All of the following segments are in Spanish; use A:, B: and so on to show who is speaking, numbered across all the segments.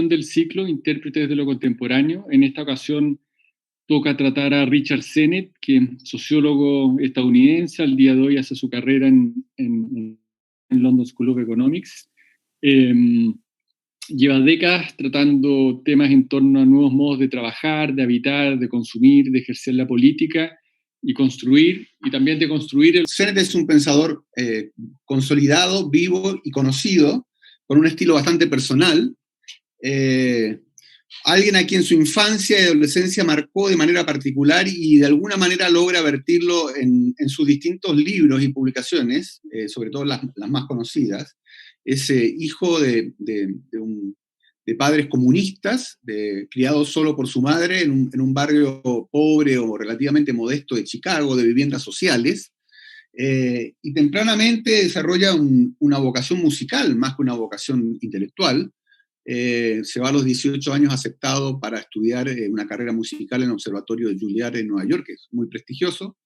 A: del ciclo Intérpretes de lo Contemporáneo. En esta ocasión toca tratar a Richard Sennett, que es sociólogo estadounidense, al día de hoy hace su carrera en London School of Economics. Lleva décadas tratando temas en torno a nuevos modos de trabajar, de habitar, de consumir, de ejercer la política y construir, y también de construir.
B: Sennett es un pensador consolidado, vivo y conocido, con un estilo bastante personal. Alguien a quien su infancia y adolescencia marcó de manera particular y de alguna manera logra vertirlo en sus distintos libros y publicaciones, sobre todo las más conocidas. Es hijo de padres comunistas, criado solo por su madre en un barrio pobre o relativamente modesto de Chicago, de viviendas sociales, y tempranamente desarrolla una vocación musical más que una vocación intelectual. Se va a los 18 años aceptado para estudiar una carrera musical en el Observatorio de Juilliard en Nueva York, que es muy prestigioso,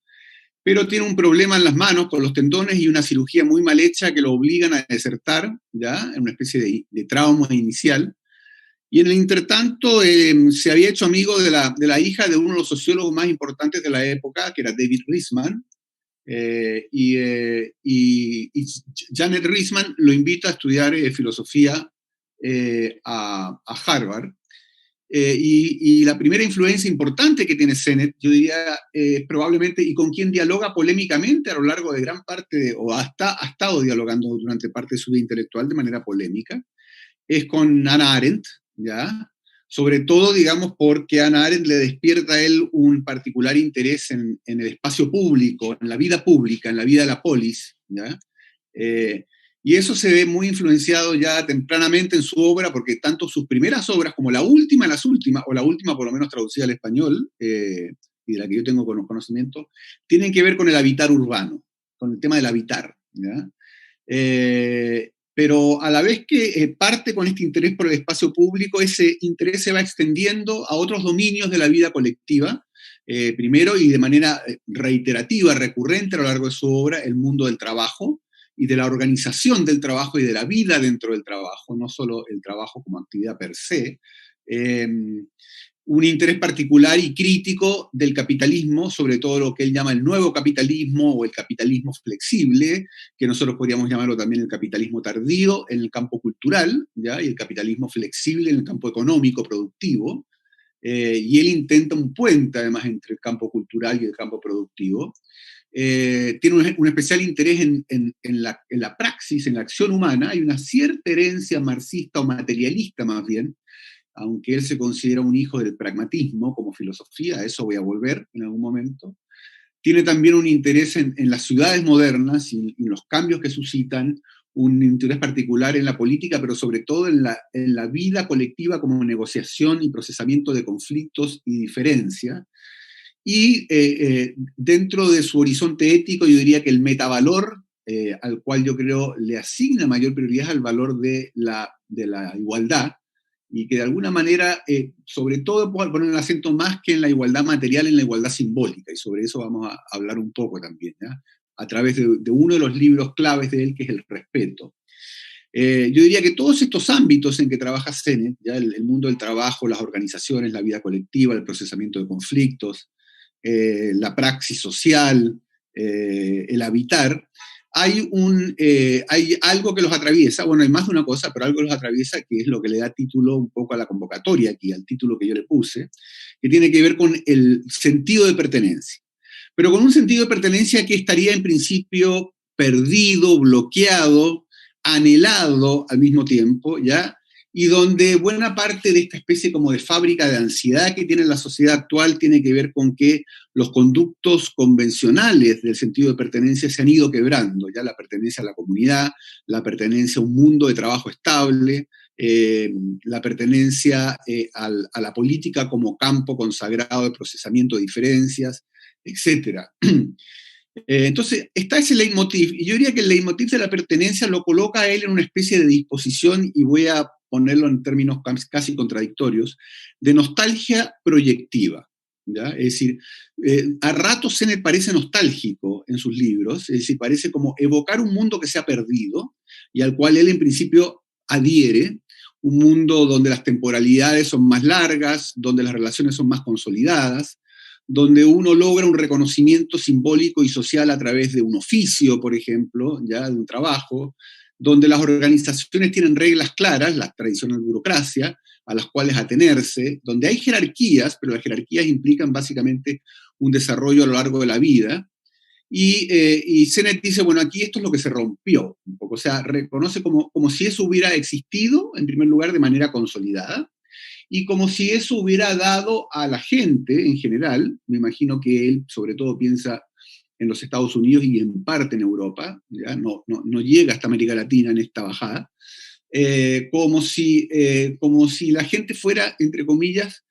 B: pero tiene un problema en las manos con los tendones y una cirugía muy mal hecha que lo obligan a desertar, ¿ya? En una especie de trauma inicial. Y en el intertanto se había hecho amigo de la hija de uno de los sociólogos más importantes de la época, que era David Riesman, y Janet Riesman lo invita a estudiar filosofía a Harvard. Y la primera influencia importante que tiene Sennett, yo diría, probablemente, y con quien dialoga polémicamente a lo largo de gran parte, o ha estado dialogando durante parte de su vida intelectual de manera polémica, es con Hannah Arendt, ¿ya? Sobre todo, digamos, porque Hannah Arendt le despierta a él un particular interés en el espacio público, en la vida pública, en la vida de la polis, ¿ya? Y eso se ve muy influenciado ya tempranamente en su obra, porque tanto sus primeras obras como la última de las últimas, o la última por lo menos traducida al español, y de la que yo tengo conocimiento, tienen que ver con el habitar urbano, con el tema del habitar, ¿ya? Pero a la vez que parte con este interés por el espacio público, ese interés se va extendiendo a otros dominios de la vida colectiva, primero y de manera reiterativa, recurrente a lo largo de su obra, el mundo del trabajo, y de la organización del trabajo y de la vida dentro del trabajo, no solo el trabajo como actividad per se, un interés particular y crítico del capitalismo, sobre todo lo que él llama el nuevo capitalismo o el capitalismo flexible, que nosotros podríamos llamarlo también el capitalismo tardío en el campo cultural, ¿ya? Y el capitalismo flexible en el campo económico, productivo, y él intenta un puente además entre el campo cultural y el campo productivo. Tiene un especial interés en la praxis, en la acción humana. Hay una cierta herencia marxista o materialista más bien, aunque él se considera un hijo del pragmatismo como filosofía, a eso voy a volver en algún momento. Tiene también un interés en las ciudades modernas y los cambios que suscitan, un interés particular en la política, pero sobre todo en la vida colectiva como negociación y procesamiento de conflictos y diferencia. Y dentro de su horizonte ético, yo diría que el metavalor, al cual yo creo le asigna mayor prioridad al valor de la igualdad, y que de alguna manera, sobre todo, puedo poner el acento más que en la igualdad material, en la igualdad simbólica, y sobre eso vamos a hablar un poco también, ¿ya? A través de uno de los libros claves de él, que es El respeto. Yo diría que todos estos ámbitos en que trabaja Sennett, ¿ya? El mundo del trabajo, las organizaciones, la vida colectiva, el procesamiento de conflictos, la praxis social, el habitar, hay algo que los atraviesa, bueno, hay más de una cosa, pero algo que los atraviesa, que es lo que le da título un poco a la convocatoria aquí, al título que yo le puse, que tiene que ver con el sentido de pertenencia. Pero con un sentido de pertenencia que estaría en principio perdido, bloqueado, anhelado al mismo tiempo, ¿ya? Y donde buena parte de esta especie como de fábrica de ansiedad que tiene la sociedad actual tiene que ver con que los conductos convencionales del sentido de pertenencia se han ido quebrando, ya la pertenencia a la comunidad, la pertenencia a un mundo de trabajo estable, la pertenencia a la política como campo consagrado de procesamiento de diferencias, etc. Entonces, está ese leitmotiv, y yo diría que el leitmotiv de la pertenencia lo coloca a él en una especie de disposición, y voy a ponerlo en términos casi contradictorios, de nostalgia proyectiva, ¿ya? Es decir, a ratos Sennett parece nostálgico en sus libros, es decir, parece como evocar un mundo que se ha perdido, y al cual él en principio adhiere, un mundo donde las temporalidades son más largas, donde las relaciones son más consolidadas, donde uno logra un reconocimiento simbólico y social a través de un oficio, por ejemplo, ya de un trabajo, donde las organizaciones tienen reglas claras, la tradicional burocracia, a las cuales atenerse, donde hay jerarquías, pero las jerarquías implican básicamente un desarrollo a lo largo de la vida. Y Sennett dice, bueno, aquí esto es lo que se rompió un poco, o sea, reconoce como si eso hubiera existido, en primer lugar, de manera consolidada, y como si eso hubiera dado a la gente en general, me imagino que él sobre todo piensa en los Estados Unidos y en parte en Europa, ¿ya? No llega hasta América Latina en esta bajada, como si la gente fuera, entre comillas,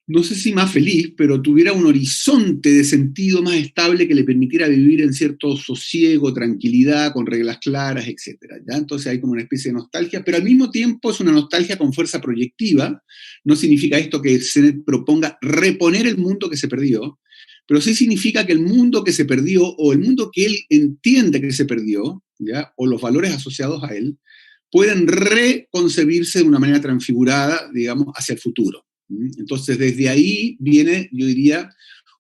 B: no sé si más feliz, pero tuviera un horizonte de sentido más estable que le permitiera vivir en cierto sosiego, tranquilidad, con reglas claras, etc. ¿Ya? Entonces hay como una especie de nostalgia, pero al mismo tiempo es una nostalgia con fuerza proyectiva. No significa esto que Sennett proponga reponer el mundo que se perdió, pero sí significa que el mundo que se perdió, o el mundo que él entiende que se perdió, ¿ya? O los valores asociados a él, pueden reconcebirse de una manera transfigurada, digamos, hacia el futuro. Entonces, desde ahí viene, yo diría,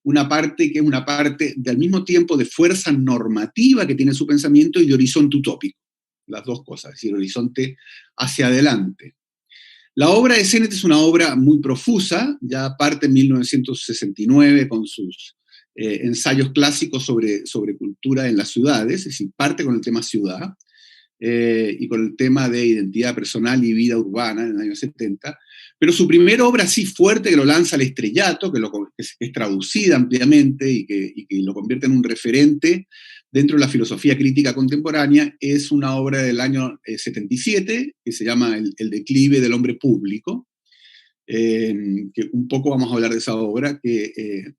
B: una parte que es una parte de, al mismo tiempo, de fuerza normativa que tiene su pensamiento y de horizonte utópico. Las dos cosas, es decir, horizonte hacia adelante. La obra de Sennett es una obra muy profusa, ya parte en 1969 con sus ensayos clásicos sobre cultura en las ciudades, es decir, parte con el tema ciudad, y con el tema de identidad personal y vida urbana en el año 70, pero su primera obra así fuerte, que lo lanza al estrellato, que es traducida ampliamente y que lo convierte en un referente dentro de la filosofía crítica contemporánea, es una obra del año 77, que se llama El declive del hombre público, que un poco vamos a hablar de esa obra, que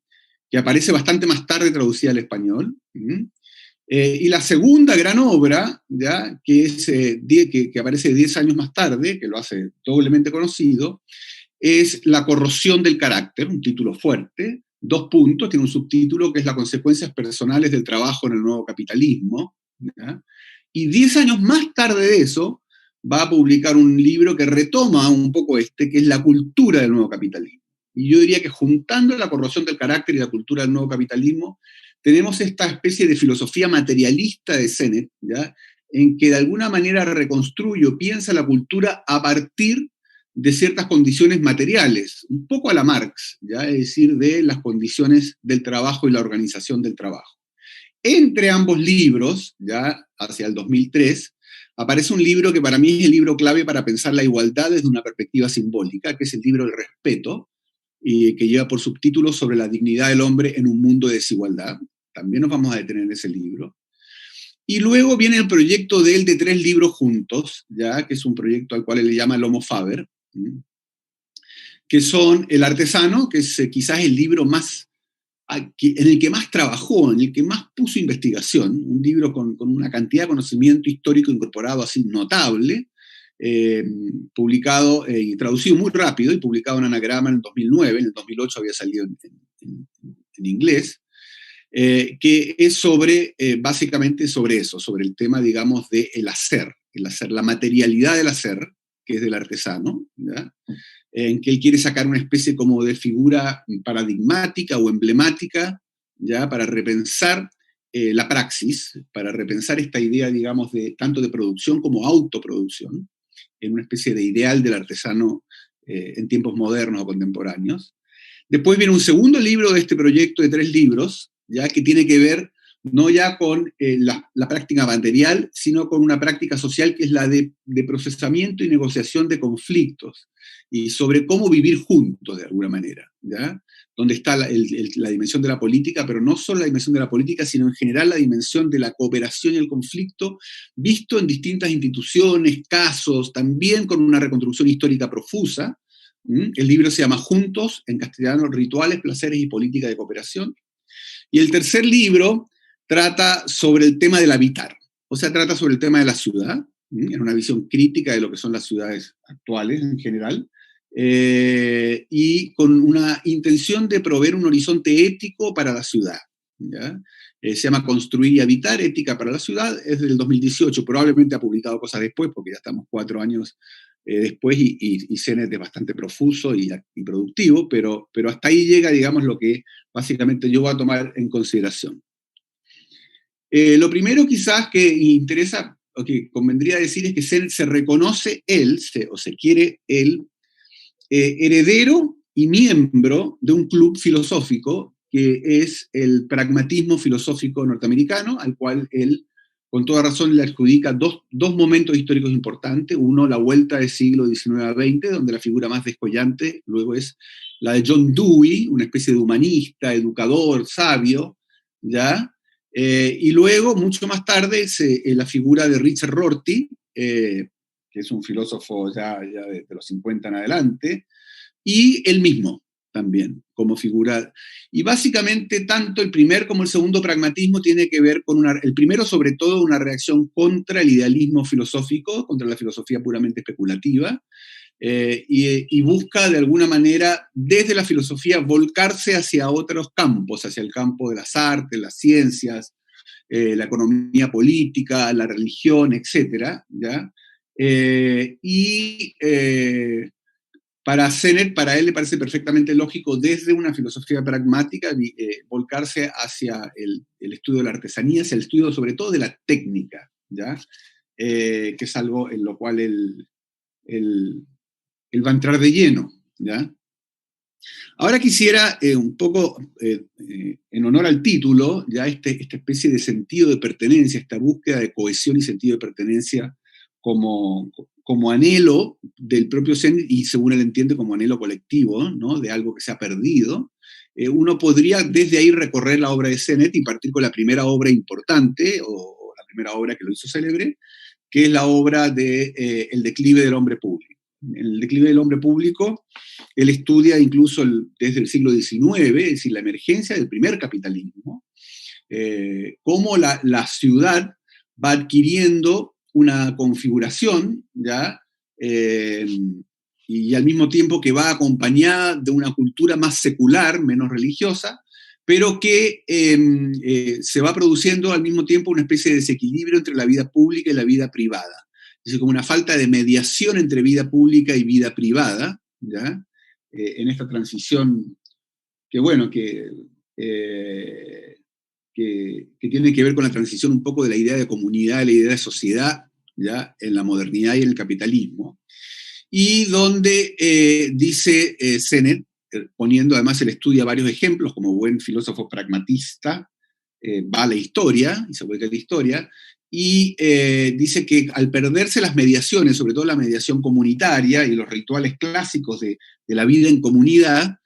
B: aparece bastante más tarde traducida al español. Y la segunda gran obra, ¿ya? Que aparece 10 años más tarde, que lo hace doblemente conocido, es La corrosión del carácter, un título fuerte, 2 puntos, tiene un subtítulo que es Las consecuencias personales del trabajo en el nuevo capitalismo, ¿ya? Y 10 años más tarde de eso, va a publicar un libro que retoma un poco que es La cultura del nuevo capitalismo. Y yo diría que juntando la corrosión del carácter y la cultura del nuevo capitalismo, tenemos esta especie de filosofía materialista de Sennett, ¿ya? En que de alguna manera reconstruye o piensa la cultura a partir de ciertas condiciones materiales, un poco a la Marx, ¿ya? Es decir, de las condiciones del trabajo y la organización del trabajo. Entre ambos libros, ya hacia el 2003, aparece un libro que para mí es el libro clave para pensar la igualdad desde una perspectiva simbólica, que es el libro El respeto, y que lleva por subtítulo Sobre la dignidad del hombre en un mundo de desigualdad. También nos vamos a detener en ese libro. Y luego viene el proyecto de él de 3 libros juntos, ya que es un proyecto al cual él le llama el Homo Faber, que son El artesano, que es quizás el libro más en el que más trabajó, en el que más puso investigación, un libro con una cantidad de conocimiento histórico incorporado así notable, publicado y traducido muy rápido y publicado en Anagrama en el 2009, en el 2008 había salido en inglés, que es básicamente sobre eso, sobre el tema, digamos, del hacer, la materialidad del hacer, que es del artesano, ¿ya? En que él quiere sacar una especie como de figura paradigmática o emblemática, ¿ya? Para repensar la praxis, para repensar esta idea, digamos, tanto de producción como autoproducción, en una especie de ideal del artesano en tiempos modernos o contemporáneos. Después viene un segundo libro de este proyecto de 3 libros, ya que tiene que ver no ya con la práctica material, sino con una práctica social que es la de procesamiento y negociación de conflictos, y sobre cómo vivir juntos de alguna manera, ¿ya? Donde está la dimensión de la política, pero no solo la dimensión de la política, sino en general la dimensión de la cooperación y el conflicto, visto en distintas instituciones, casos, también con una reconstrucción histórica profusa. El libro se llama Juntos, en castellano, Rituales, Placeres y Política de Cooperación. Y el tercer libro trata sobre el tema del habitar, o sea, trata sobre el tema de la ciudad, en una visión crítica de lo que son las ciudades actuales en general, y con una intención de proveer un horizonte ético para la ciudad, ¿ya? se llama Construir y Habitar, Ética para la Ciudad, es del 2018, probablemente ha publicado cosas después, porque ya estamos 4 años después, y CENET es bastante profuso y productivo, pero hasta ahí llega, digamos, lo que básicamente yo voy a tomar en consideración. Lo primero quizás que interesa, o que convendría decir, es que CENET se reconoce o se quiere heredero y miembro de un club filosófico que es el pragmatismo filosófico norteamericano, al cual él, con toda razón, le adjudica dos momentos históricos importantes. Uno, la vuelta del siglo XIX a XX, donde la figura más descollante luego es la de John Dewey, una especie de humanista, educador, sabio, ¿ya? Y luego, mucho más tarde, la figura de Richard Rorty, que es un filósofo ya de los 50 en adelante, y él mismo también, como figura. Y básicamente, tanto el primer como el segundo pragmatismo tiene que ver con el primero, sobre todo, una reacción contra el idealismo filosófico, contra la filosofía puramente especulativa, y busca, de alguna manera, desde la filosofía, volcarse hacia otros campos, hacia el campo de las artes, las ciencias, la economía política, la religión, etc. ¿Ya? Para CENET, para él le parece perfectamente lógico, desde una filosofía pragmática, volcarse hacia el estudio de la artesanía, hacia el estudio sobre todo de la técnica, ¿ya? Que es algo en lo cual él va a entrar de lleno, ¿ya? Ahora quisiera un poco, en honor al título, ya esta especie de sentido de pertenencia, esta búsqueda de cohesión y sentido de pertenencia como anhelo del propio CENET, y según él entiende como anhelo colectivo, ¿no? De algo que se ha perdido. Uno podría desde ahí recorrer la obra de CENET y partir con la primera obra importante, o la primera obra que lo hizo célebre, que es la obra de El declive del hombre público. En El declive del hombre público, él estudia incluso desde el siglo XIX, es decir, la emergencia del primer capitalismo, cómo la ciudad va adquiriendo una configuración, ¿ya? Y al mismo tiempo que va acompañada de una cultura más secular, menos religiosa, pero que se va produciendo al mismo tiempo una especie de desequilibrio entre la vida pública y la vida privada. Es decir, como una falta de mediación entre vida pública y vida privada, ¿ya? En esta transición que, bueno, que tiene que ver con la transición un poco de la idea de comunidad a la idea de sociedad, ¿ya? En la modernidad y en el capitalismo, y donde dice CENET, poniendo además él estudia varios ejemplos, como buen filósofo pragmatista, va a la historia, y se vuelve a la historia, y dice que al perderse las mediaciones, sobre todo la mediación comunitaria y los rituales clásicos de la vida en comunidad,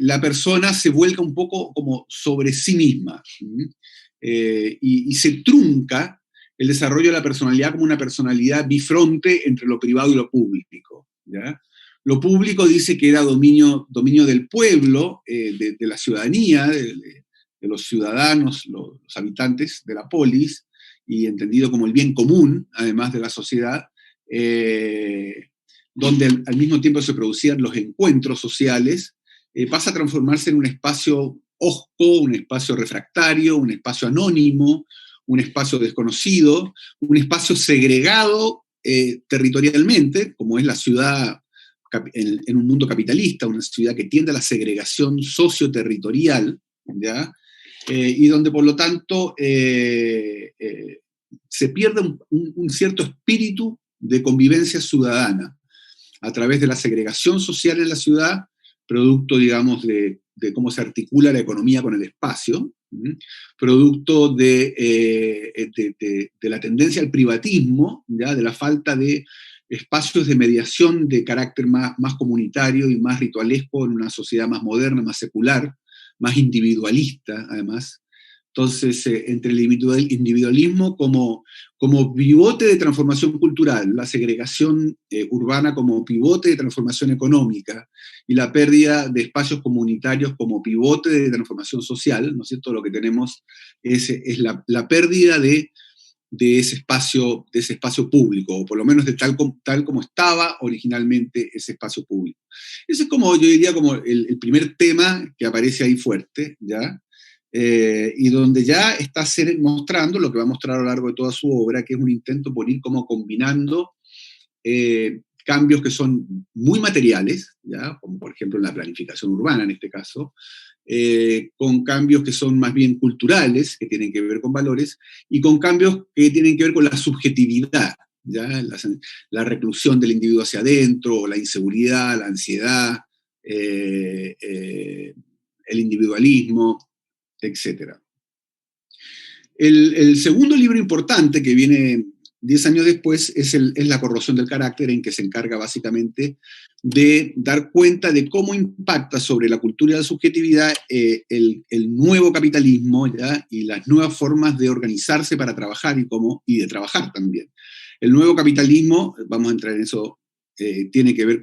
B: la persona se vuelca un poco como sobre sí misma, y se trunca el desarrollo de la personalidad como una personalidad bifronte entre lo privado y lo público, ¿ya? Lo público dice que era dominio del pueblo, de la ciudadanía, de los ciudadanos, los habitantes de la polis, y entendido como el bien común, además de la sociedad, donde al mismo tiempo se producían los encuentros sociales, pasa a transformarse en un espacio hosco, un espacio refractario, un espacio anónimo, un espacio desconocido, un espacio segregado territorialmente, como es la ciudad en un mundo capitalista, una ciudad que tiende a la segregación socioterritorial, ¿ya? Y donde por lo tanto se pierde un cierto espíritu de convivencia ciudadana a través de la segregación social en la ciudad, producto, digamos, de cómo se articula la economía con el espacio, producto de la tendencia al privatismo, ¿ya? De la falta de espacios de mediación de carácter más comunitario y más ritualesco en una sociedad más moderna, más secular, más individualista, además. Entonces, entre el individualismo como pivote de transformación cultural, la segregación urbana como pivote de transformación económica, y la pérdida de espacios comunitarios como pivote de transformación social, ¿no es cierto? Lo que tenemos es la pérdida de ese espacio público, o por lo menos de tal como estaba originalmente ese espacio público. Ese es como, yo diría, como el primer tema que aparece ahí fuerte, ¿ya? y donde ya está mostrando lo que va a mostrar a lo largo de toda su obra, que es un intento por ir como combinando cambios que son muy materiales, ¿ya? Como por ejemplo la planificación urbana en este caso, con cambios que son más bien culturales, que tienen que ver con valores, y con cambios que tienen que ver con la subjetividad, ¿ya? La reclusión del individuo hacia adentro, la inseguridad, la ansiedad, el individualismo, etc. El segundo libro importante que viene 10 años después es La corrosión del carácter, en que se encarga básicamente de dar cuenta de cómo impacta sobre la cultura y la subjetividad el nuevo capitalismo, ¿ya? Y las nuevas formas de organizarse para trabajar y de trabajar también. El nuevo capitalismo, vamos a entrar en eso, tiene que ver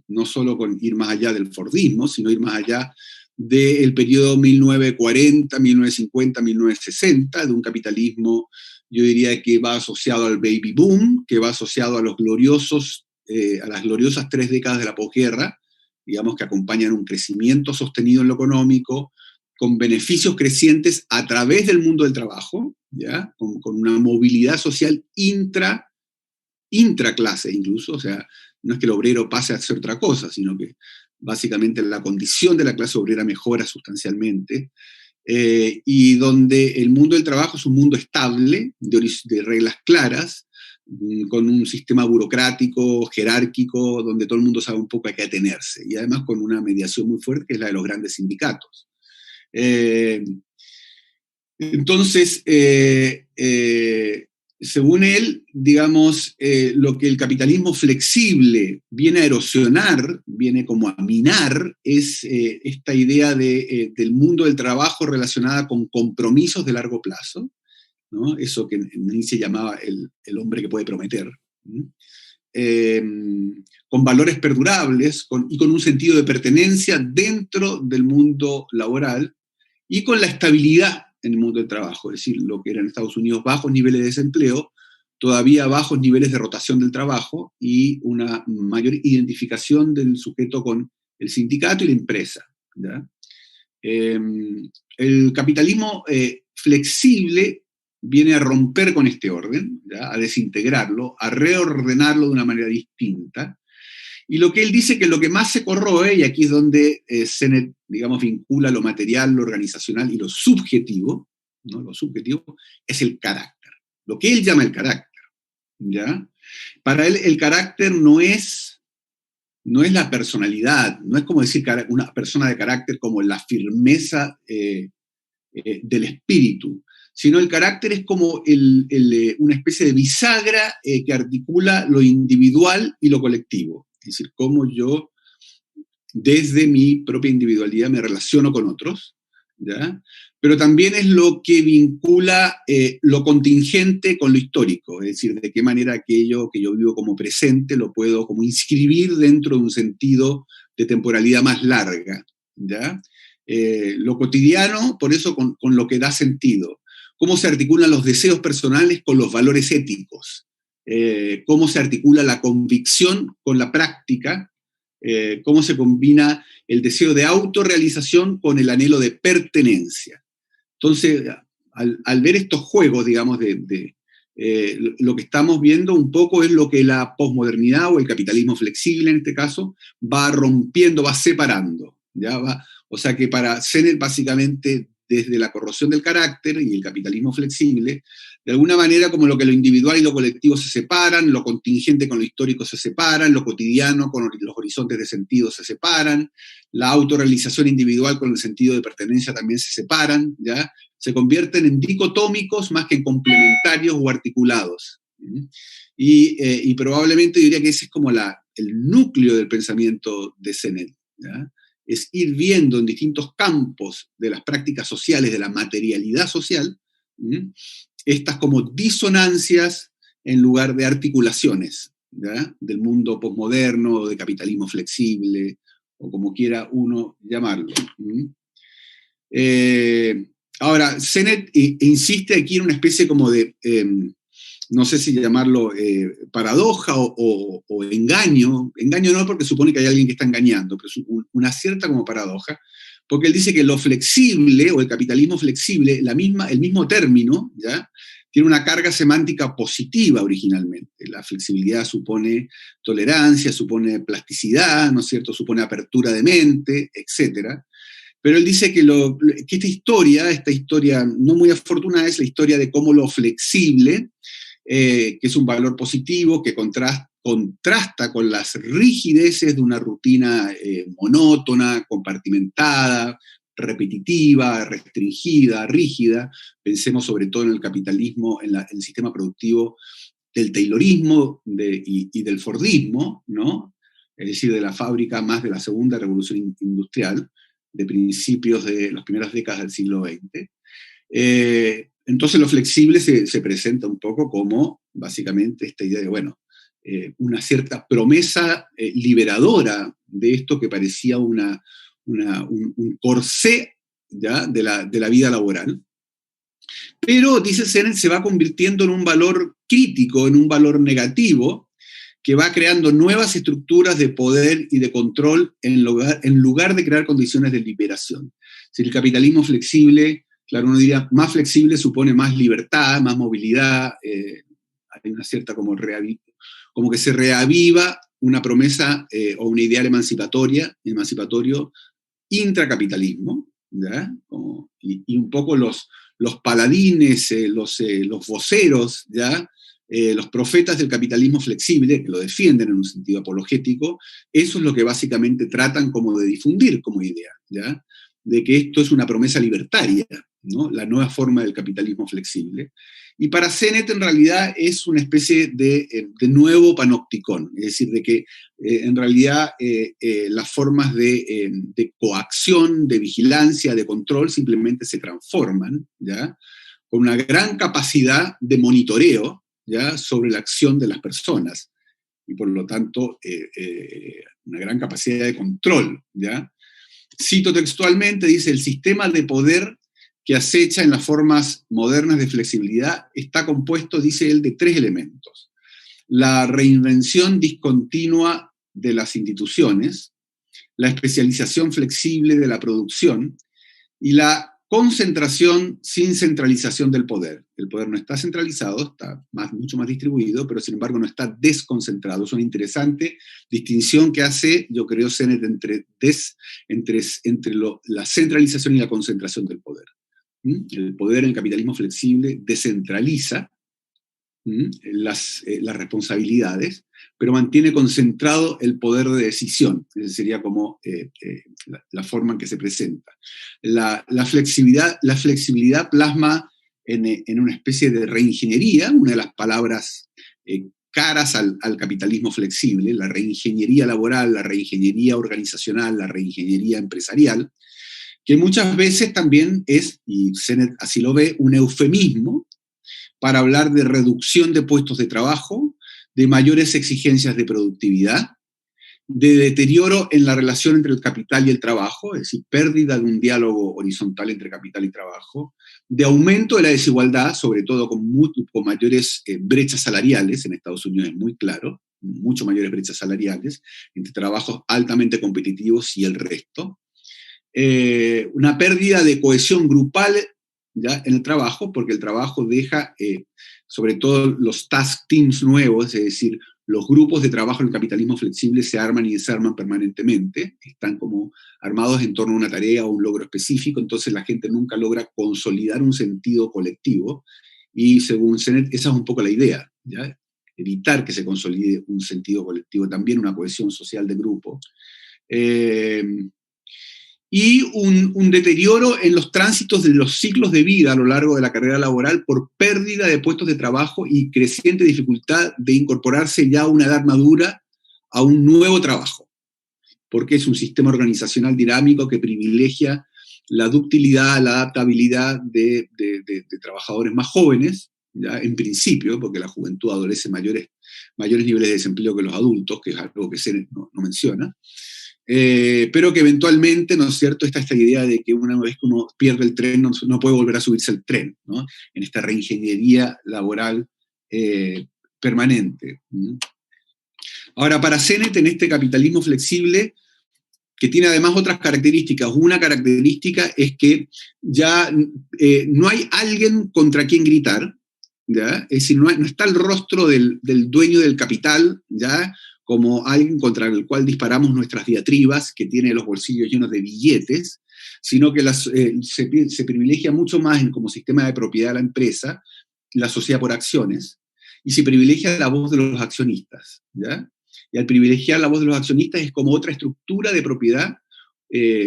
B: no solo con ir más allá del Fordismo, sino ir más allá del periodo 1940, 1950, 1960, de un capitalismo, yo diría que va asociado al baby boom, que va asociado a las gloriosas 3 décadas de la posguerra, digamos, que acompañan un crecimiento sostenido en lo económico, con beneficios crecientes a través del mundo del trabajo, ¿ya? Con una movilidad social intraclase incluso, o sea, no es que el obrero pase a hacer otra cosa, sino que básicamente la condición de la clase obrera mejora sustancialmente, y donde el mundo del trabajo es un mundo estable, de reglas claras, con un sistema burocrático, jerárquico, donde todo el mundo sabe un poco a qué atenerse, y además con una mediación muy fuerte, que es la de los grandes sindicatos. Entonces, según él, digamos, lo que el capitalismo flexible viene a erosionar, viene como a minar, es esta idea del mundo del trabajo relacionada con compromisos de largo plazo, ¿no? Eso que Nietzsche llamaba el hombre que puede prometer, con valores perdurables y con un sentido de pertenencia dentro del mundo laboral y con la estabilidad en el mundo del trabajo, es decir, lo que era en Estados Unidos bajos niveles de desempleo, todavía bajos niveles de rotación del trabajo y una mayor identificación del sujeto con el sindicato y la empresa, ¿ya? El capitalismo flexible viene a romper con este orden, ¿ya? A desintegrarlo, a reordenarlo de una manera distinta. Y lo que él dice que lo que más se corroe, y aquí es donde Sennett, digamos, vincula lo material, lo organizacional y lo subjetivo, ¿no? Lo subjetivo es el carácter, lo que él llama el carácter, ¿ya? Para él el carácter no es la personalidad, no es como decir una persona de carácter como la firmeza del espíritu, sino el carácter es como una especie de bisagra que articula lo individual y lo colectivo. Es decir, cómo yo, desde mi propia individualidad, me relaciono con otros, ¿ya? Pero también es lo que vincula lo contingente con lo histórico, es decir, de qué manera aquello que yo vivo como presente lo puedo como inscribir dentro de un sentido de temporalidad más larga, ¿ya? Lo cotidiano, por eso, con lo que da sentido. Cómo se articulan los deseos personales con los valores éticos. Cómo se articula la convicción con la práctica, cómo se combina el deseo de autorrealización con el anhelo de pertenencia. Entonces, al ver estos juegos, digamos, lo que estamos viendo un poco es lo que la posmodernidad o el capitalismo flexible, en este caso, va rompiendo, va separando, ¿ya? O sea que para Sennett, básicamente, desde la corrosión del carácter y el capitalismo flexible, de alguna manera como lo individual y lo colectivo se separan, lo contingente con lo histórico se separan, lo cotidiano con los horizontes de sentido se separan, la autorrealización individual con el sentido de pertenencia también se separan, ¿ya? Se convierten en dicotómicos más que en complementarios o articulados. Y probablemente yo diría que ese es como el núcleo del pensamiento de Sennett, ¿ya? Es ir viendo en distintos campos de las prácticas sociales, de la materialidad social, estas como disonancias en lugar de articulaciones, ¿ya? Del mundo posmoderno o de capitalismo flexible, o como quiera uno llamarlo. Ahora, Sennett insiste aquí en una especie como de, no sé si llamarlo paradoja o engaño no porque supone que hay alguien que está engañando, pero es una cierta como paradoja, porque él dice que lo flexible, o el capitalismo flexible, el mismo término, ¿ya?, tiene una carga semántica positiva originalmente. La flexibilidad supone tolerancia, supone plasticidad, ¿no es cierto?, supone apertura de mente, etc. Pero él dice que esta historia no muy afortunada, es la historia de cómo lo flexible, que es un valor positivo, que contrasta con las rigideces de una rutina monótona, compartimentada, repetitiva, restringida, rígida. Pensemos sobre todo en el capitalismo, en el sistema productivo del taylorismo y del fordismo, ¿no? Es decir, de la fábrica más de la segunda revolución industrial, de principios de las primeras décadas del siglo XX. Entonces lo flexible se presenta un poco como, básicamente, esta idea de, bueno, una cierta promesa liberadora de esto que parecía un corsé, ¿ya?, de la vida laboral. Pero, dice Sennett, se va convirtiendo en un valor crítico, en un valor negativo, que va creando nuevas estructuras de poder y de control en lugar de crear condiciones de liberación. Si el capitalismo flexible, claro, uno diría, más flexible supone más libertad, más movilidad, hay una cierta como que se reaviva una promesa o un ideal emancipatorio intracapitalismo, ¿ya? Y un poco los paladines, los voceros, ¿ya?, los profetas del capitalismo flexible, que lo defienden en un sentido apologético, eso es lo que básicamente tratan como de difundir como idea, ¿ya?, de que esto es una promesa libertaria, ¿no?, la nueva forma del capitalismo flexible. Y para Sennett, en realidad, es una especie de nuevo panopticón, es decir, de que en realidad las formas de coacción, de vigilancia, de control, simplemente se transforman, ¿ya?, con una gran capacidad de monitoreo, ¿ya?, sobre la acción de las personas, y por lo tanto una gran capacidad de control, ¿ya? Cito textualmente, dice: el sistema de poder que acecha en las formas modernas de flexibilidad está compuesto, dice él, de 3 elementos. La reinvención discontinua de las instituciones, la especialización flexible de la producción y la concentración sin centralización del poder. El poder no está centralizado, está mucho más distribuido, pero sin embargo no está desconcentrado. Es una interesante distinción que hace, yo creo, Sennett entre la centralización y la concentración del poder. El poder en el capitalismo flexible descentraliza las responsabilidades, pero mantiene concentrado el poder de decisión. Esa sería como la forma en que se presenta. La flexibilidad plasma en una especie de reingeniería, una de las palabras caras al capitalismo flexible, la reingeniería laboral, la reingeniería organizacional, la reingeniería empresarial, que muchas veces también es, y Sennett así lo ve, un eufemismo para hablar de reducción de puestos de trabajo, de mayores exigencias de productividad, de deterioro en la relación entre el capital y el trabajo, es decir, pérdida de un diálogo horizontal entre capital y trabajo, de aumento de la desigualdad, sobre todo con mayores brechas salariales, en Estados Unidos es muy claro, mucho mayores brechas salariales, entre trabajos altamente competitivos y el resto, una pérdida de cohesión grupal, ¿ya?, en el trabajo, porque el trabajo deja, sobre todo los task teams nuevos, es decir, los grupos de trabajo en el capitalismo flexible se arman y desarman permanentemente, están como armados en torno a una tarea o un logro específico, entonces la gente nunca logra consolidar un sentido colectivo, y según Sennett, esa es un poco la idea, ¿ya?, evitar que se consolide un sentido colectivo, también una cohesión social de grupo. Y un deterioro en los tránsitos de los ciclos de vida a lo largo de la carrera laboral por pérdida de puestos de trabajo y creciente dificultad de incorporarse ya a una edad madura a un nuevo trabajo, porque es un sistema organizacional dinámico que privilegia la ductilidad, la adaptabilidad de trabajadores más jóvenes, ya, en principio, porque la juventud adolece mayores niveles de desempleo que los adultos, que es algo que Sennett no menciona. Pero que eventualmente, ¿no es cierto?, está esta idea de que una vez que uno pierde el tren no puede volver a subirse al tren, ¿no?, en esta reingeniería laboral permanente. Ahora, para Sennett, en este capitalismo flexible, que tiene además otras características. Una característica es que ya no hay alguien contra quien gritar, ¿ya? Es decir, no está el rostro del dueño del capital, ¿ya?, como alguien contra el cual disparamos nuestras diatribas, que tiene los bolsillos llenos de billetes, sino que se privilegia mucho más como sistema de propiedad de la empresa, la sociedad por acciones, y se privilegia la voz de los accionistas, ¿ya? Y al privilegiar la voz de los accionistas es como otra estructura de propiedad,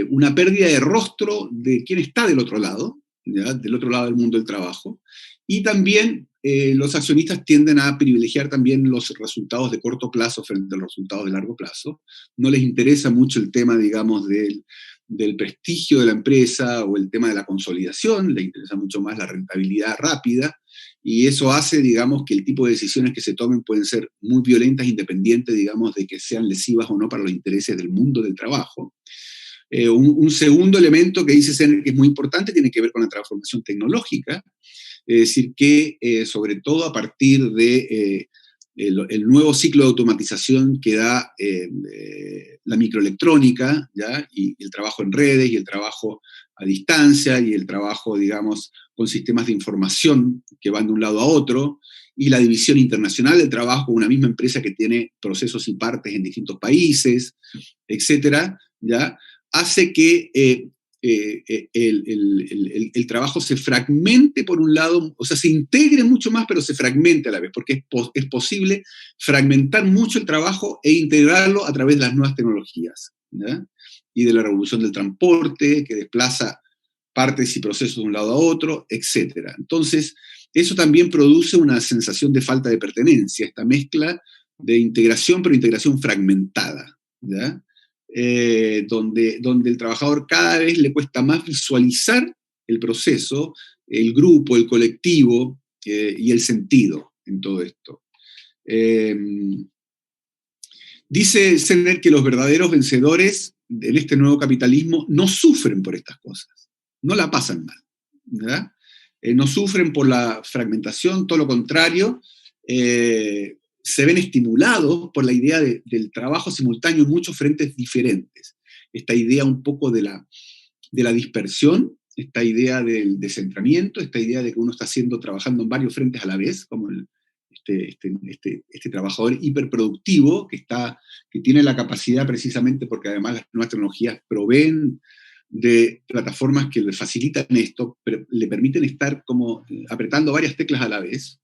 B: una pérdida de rostro de quien está del otro lado, ¿ya?, del otro lado del mundo del trabajo, y también los accionistas tienden a privilegiar también los resultados de corto plazo frente a los resultados de largo plazo. No les interesa mucho el tema, digamos, del prestigio de la empresa o el tema de la consolidación, les interesa mucho más la rentabilidad rápida, y eso hace, digamos, que el tipo de decisiones que se tomen pueden ser muy violentas, independientes, digamos, de que sean lesivas o no para los intereses del mundo del trabajo. Un segundo elemento que dice Zener que es muy importante tiene que ver con la transformación tecnológica, es decir, que sobre todo a partir de el nuevo ciclo de automatización que da la microelectrónica, ¿ya?, y el trabajo en redes, y el trabajo a distancia, y el trabajo, digamos, con sistemas de información que van de un lado a otro, y la división internacional del trabajo, una misma empresa que tiene procesos y partes en distintos países, etcétera, ¿ya?, hace que el trabajo se fragmente por un lado, o sea, se integre mucho más, pero se fragmente a la vez, porque es posible fragmentar mucho el trabajo e integrarlo a través de las nuevas tecnologías, ¿ya?, y de la revolución del transporte, que desplaza partes y procesos de un lado a otro, etc. Entonces, eso también produce una sensación de falta de pertenencia, esta mezcla de integración, pero integración fragmentada, ¿ya?, donde el trabajador cada vez le cuesta más visualizar el proceso, el grupo, el colectivo y el sentido en todo esto. Dice Zener que los verdaderos vencedores en este nuevo capitalismo no sufren por estas cosas, no la pasan mal, ¿verdad? No sufren por la fragmentación, todo lo contrario, se ven estimulados por la idea del trabajo simultáneo en muchos frentes diferentes. Esta idea un poco de la dispersión, esta idea del descentramiento, esta idea de que uno está trabajando en varios frentes a la vez, como este trabajador hiperproductivo que tiene la capacidad, precisamente porque además las nuevas tecnologías proveen de plataformas que le facilitan esto, pero le permiten estar como apretando varias teclas a la vez.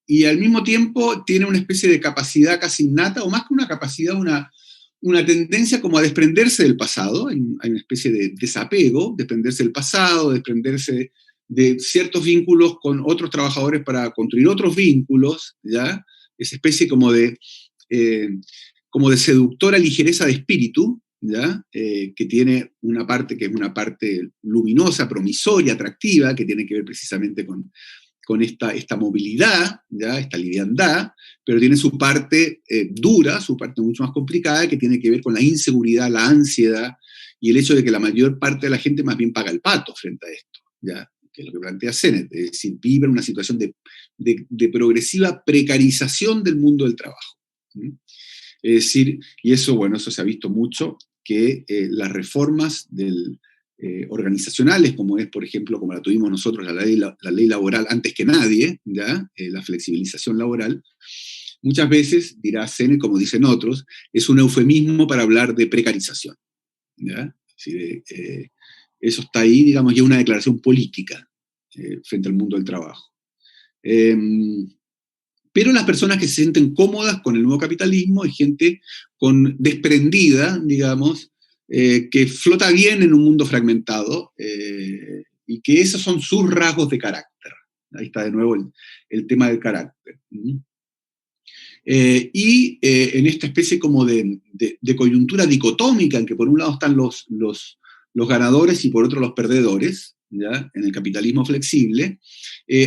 B: Y al mismo tiempo tiene una especie de capacidad casi innata, o más que una capacidad, una tendencia como a desprenderse del pasado. Hay una especie de desapego, desprenderse del pasado, desprenderse de ciertos vínculos con otros trabajadores para construir otros vínculos, ¿ya? Esa especie como de seductora ligereza de espíritu, ¿ya? Que tiene una parte que es una parte luminosa, promisoria, atractiva, que tiene que ver precisamente con esta movilidad, ¿ya?, esta liviandad, pero tiene su parte dura, su parte mucho más complicada, que tiene que ver con la inseguridad, la ansiedad, y el hecho de que la mayor parte de la gente más bien paga el pato frente a esto, ¿ya?, que es lo que plantea Zener, es decir, vive en una situación de progresiva precarización del mundo del trabajo. Es decir, y eso, bueno, eso se ha visto mucho, que las reformas organizacionales, como es, por ejemplo, como la tuvimos nosotros, la ley laboral antes que nadie, ¿ya?, la flexibilización laboral, muchas veces, dirá Zener, como dicen otros, es un eufemismo para hablar de precarización, ¿ya? Eso está ahí, digamos, y es una declaración política frente al mundo del trabajo. Pero las personas que se sienten cómodas con el nuevo capitalismo es gente desprendida, digamos, que flota bien en un mundo fragmentado, y que esos son sus rasgos de carácter. Ahí está de nuevo el tema del carácter. Y en esta especie como de coyuntura dicotómica, en que por un lado están los ganadores y por otro los perdedores, ¿ya?, en el capitalismo flexible,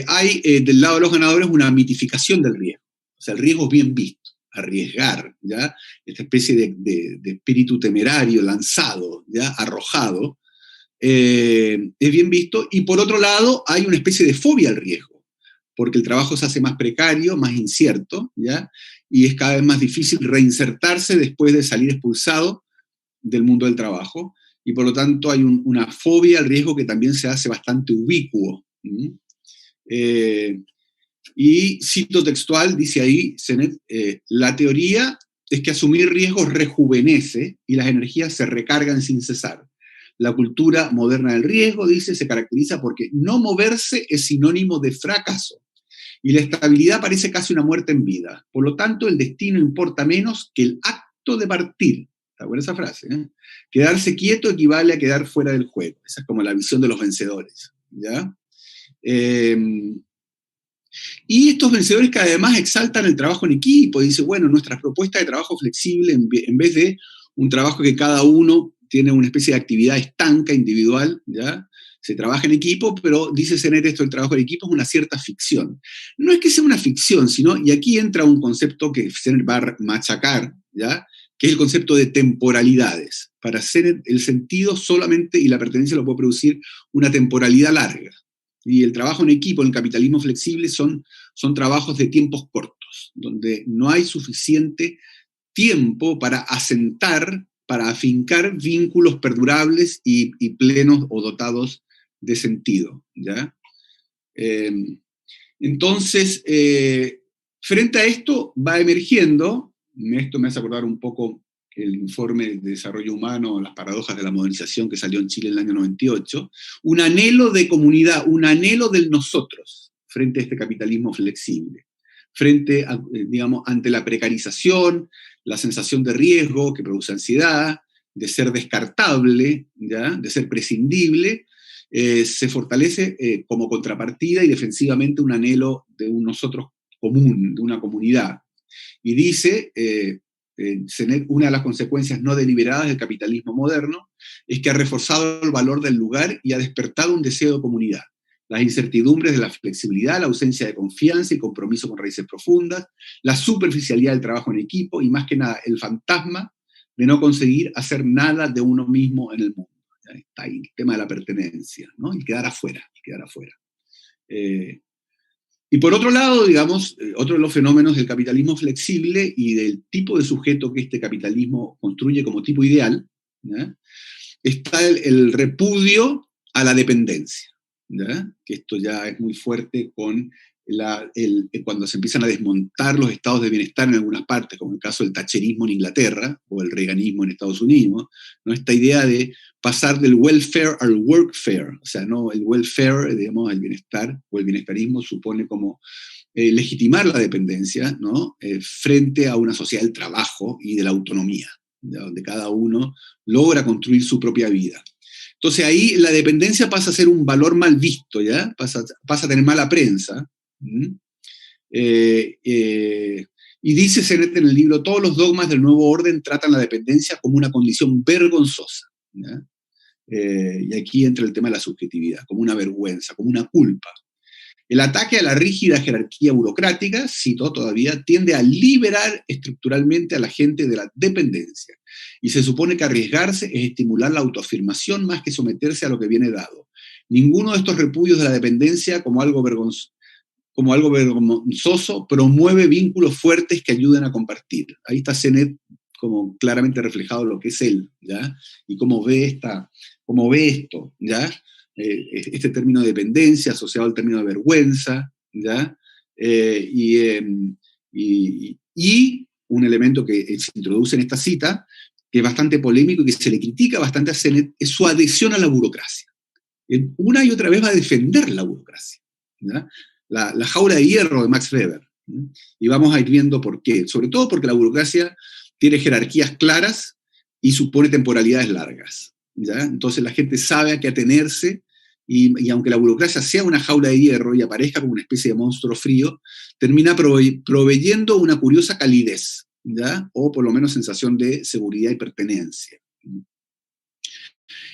B: hay del lado de los ganadores una mitificación del riesgo. O sea, el riesgo es bien visto, arriesgar, ¿ya?, esta especie de espíritu temerario, lanzado, ¿ya?, arrojado, es bien visto, y por otro lado hay una especie de fobia al riesgo, porque el trabajo se hace más precario, más incierto, ¿ya?, y es cada vez más difícil reinsertarse después de salir expulsado del mundo del trabajo, y por lo tanto hay una fobia al riesgo que también se hace bastante ubicuo. Y cito textual, dice ahí Sennett, la teoría es que asumir riesgos rejuvenece y las energías se recargan sin cesar. La cultura moderna del riesgo, dice, se caracteriza porque no moverse es sinónimo de fracaso y la estabilidad parece casi una muerte en vida. Por lo tanto, el destino importa menos que el acto de partir. Está buena esa frase, ¿eh? Quedarse quieto equivale a quedar fuera del juego. Esa es como la visión de los vencedores, ¿ya? Y estos vencedores que además exaltan el trabajo en equipo, dice, bueno, nuestras propuestas de trabajo flexible, en vez de un trabajo que cada uno tiene una especie de actividad estanca, individual, ¿ya? Se trabaja en equipo, pero dice Sennett esto, el trabajo en equipo es una cierta ficción. No es que sea una ficción, sino, y aquí entra un concepto que Sennett va a machacar, ¿ya? Que es el concepto de temporalidades. Para Sennett, el sentido solamente y la pertenencia lo puede producir una temporalidad larga. Y el trabajo en equipo, en el capitalismo flexible, son trabajos de tiempos cortos, donde no hay suficiente tiempo para asentar, para afincar vínculos perdurables y plenos o dotados de sentido, ¿ya? Entonces, frente a esto va emergiendo, esto me hace acordar un poco el informe de desarrollo humano, las paradojas de la modernización que salió en Chile en el año 98, un anhelo de comunidad, un anhelo del nosotros frente a este capitalismo flexible, frente a, digamos, ante la precarización, la sensación de riesgo que produce ansiedad, de ser descartable, ¿ya? De ser prescindible, se fortalece como contrapartida y defensivamente un anhelo de un nosotros común, de una comunidad. Y dice, Sennett, una de las consecuencias no deliberadas del capitalismo moderno es que ha reforzado el valor del lugar y ha despertado un deseo de comunidad. Las incertidumbres de la flexibilidad, la ausencia de confianza y compromiso con raíces profundas, la superficialidad del trabajo en equipo y más que nada el fantasma de no conseguir hacer nada de uno mismo en el mundo. Está ahí el tema de la pertenencia, ¿no? Y quedar afuera, quedar afuera. Y por otro lado, digamos, otro de los fenómenos del capitalismo flexible y del tipo de sujeto que este capitalismo construye como tipo ideal, ¿ya? Está el repudio a la dependencia, ¿ya? Que esto ya es muy fuerte con cuando se empiezan a desmontar los estados de bienestar en algunas partes, como el caso del thatcherismo en Inglaterra o el reaganismo en Estados Unidos, ¿no? Esta idea de pasar del welfare al workfare, o sea, no el welfare, digamos, el bienestar o el bienestarismo supone como legitimar la dependencia, ¿no? Frente a una sociedad del trabajo y de la autonomía, ¿ya? Donde cada uno logra construir su propia vida. Entonces ahí la dependencia pasa a ser un valor mal visto, ¿ya? Pasa a tener mala prensa. Y dice Sennett en el libro, todos los dogmas del nuevo orden tratan la dependencia como una condición vergonzosa, ¿ya? Y aquí entra el tema de la subjetividad, como una vergüenza, como una culpa. El ataque a la rígida jerarquía burocrática, cito todavía, tiende a liberar estructuralmente a la gente de la dependencia. Y se supone que arriesgarse es estimular la autoafirmación más que someterse a lo que viene dado. Ninguno de estos repudios de la dependencia como algo vergonzoso promueve vínculos fuertes que ayuden a compartir. Ahí está Sennett como claramente reflejado lo que es él, ¿ya? Y cómo ve esto, ¿ya? Este término de dependencia asociado al término de vergüenza, ¿ya? Y un elemento que se introduce en esta cita, que es bastante polémico y que se le critica bastante a Sennett, es su adhesión a la burocracia. Él una y otra vez va a defender la burocracia, ¿ya? La jaula de hierro de Max Weber. ¿Sí? Y vamos a ir viendo por qué. Sobre todo porque la burocracia tiene jerarquías claras y supone temporalidades largas, ¿ya? Entonces la gente sabe a qué atenerse y aunque la burocracia sea una jaula de hierro y aparezca como una especie de monstruo frío, termina proveyendo una curiosa calidez, ¿ya? O por lo menos sensación de seguridad y pertenencia.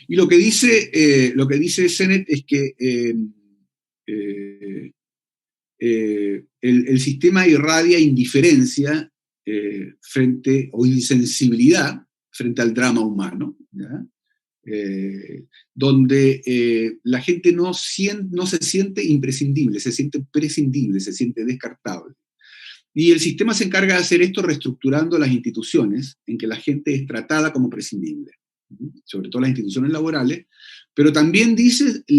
B: Y lo que dice Sennett es que el sistema irradia indiferencia o insensibilidad frente al drama humano, ¿ya? Donde la gente no se siente imprescindible, se siente prescindible, se siente descartable. Y el sistema se encarga de hacer esto reestructurando las instituciones en que la gente es tratada como prescindible, sobre todo las instituciones laborales, pero también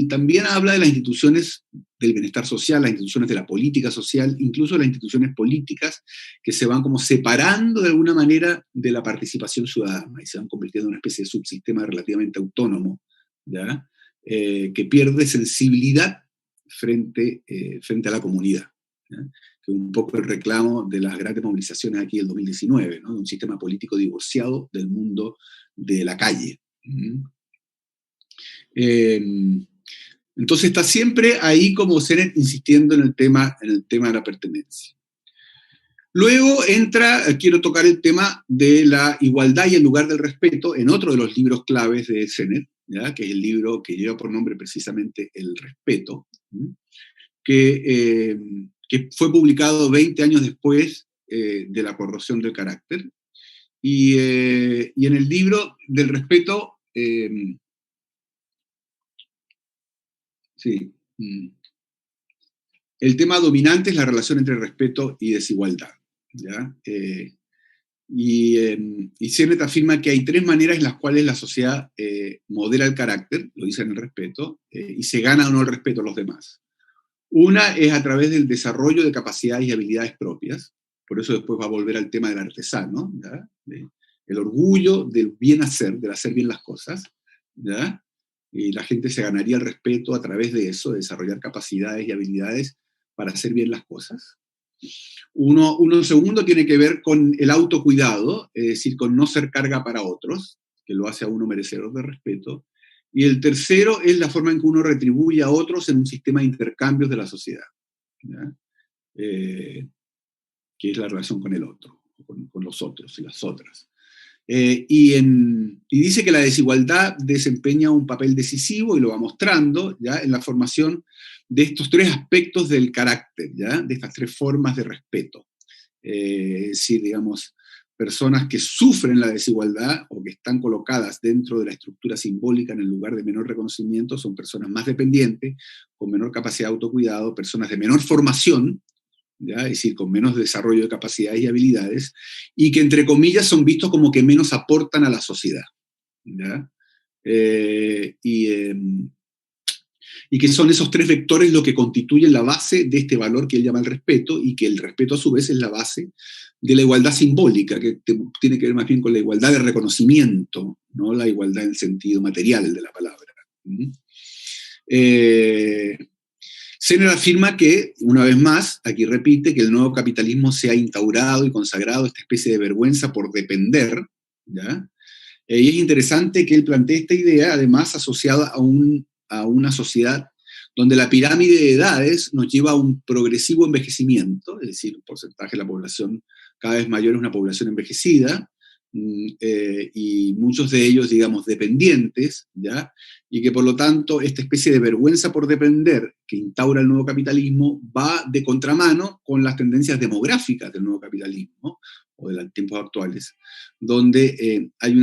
B: también habla de las instituciones del bienestar social, las instituciones de la política social, incluso las instituciones políticas que se van como separando de alguna manera de la participación ciudadana y se van convirtiendo en una especie de subsistema relativamente autónomo, ¿ya? Que pierde sensibilidad frente a la comunidad, ¿ya? Que es un poco el reclamo de las grandes movilizaciones aquí del 2019, ¿no? De un sistema político divorciado del mundo de la calle. Entonces está siempre ahí como Sennett insistiendo en el tema de la pertenencia. Luego quiero tocar el tema de la igualdad y el lugar del respeto en otro de los libros claves de Sennett, ¿ya? Que es el libro que lleva por nombre precisamente El respeto, que fue publicado 20 años después de La corrosión del carácter. Y en el libro del respeto, el tema dominante es la relación entre respeto y desigualdad, ¿ya? Y Sennett afirma que hay 3 maneras en las cuales la sociedad modela el carácter, lo dice en el respeto, y se gana o no el respeto a los demás. Una es a través del desarrollo de capacidades y habilidades propias, por eso después va a volver al tema del artesano, ¿ya? El orgullo del bien hacer, del hacer bien las cosas, ¿ya? Y la gente se ganaría el respeto a través de eso, de desarrollar capacidades y habilidades para hacer bien las cosas. Uno segundo tiene que ver con el autocuidado, es decir, con no ser carga para otros, que lo hace a uno merecedor de respeto. Y el tercero es la forma en que uno retribuye a otros en un sistema de intercambios de la sociedad, ¿ya? Que es la relación con el otro, con los otros y las otras. Y dice que la desigualdad desempeña un papel decisivo, y lo va mostrando, ¿ya? En la formación de estos 3 aspectos del carácter, ¿ya? De estas 3 formas de respeto. Es decir, digamos, personas que sufren la desigualdad o que están colocadas dentro de la estructura simbólica en el lugar de menor reconocimiento son personas más dependientes, con menor capacidad de autocuidado, personas de menor formación, ¿ya? Es decir, con menos desarrollo de capacidades y habilidades, y que entre comillas son vistos como que menos aportan a la sociedad, ¿ya? Y que son esos 3 vectores lo que constituyen la base de este valor que él llama el respeto, y que el respeto a su vez es la base de la igualdad simbólica, que tiene que ver más bien con la igualdad de reconocimiento, no la igualdad en el sentido material de la palabra. Sennett afirma que, una vez más, aquí repite, que el nuevo capitalismo se ha instaurado y consagrado esta especie de vergüenza por depender, ¿ya? Y es interesante que él plantee esta idea, además, asociada a una sociedad donde la pirámide de edades nos lleva a un progresivo envejecimiento, es decir, un porcentaje de la población cada vez mayor es una población envejecida, y muchos de ellos, digamos, dependientes, ¿ya? Y que por lo tanto esta especie de vergüenza por depender que instaura el nuevo capitalismo va de contramano con las tendencias demográficas del nuevo capitalismo, o de los tiempos actuales, donde hay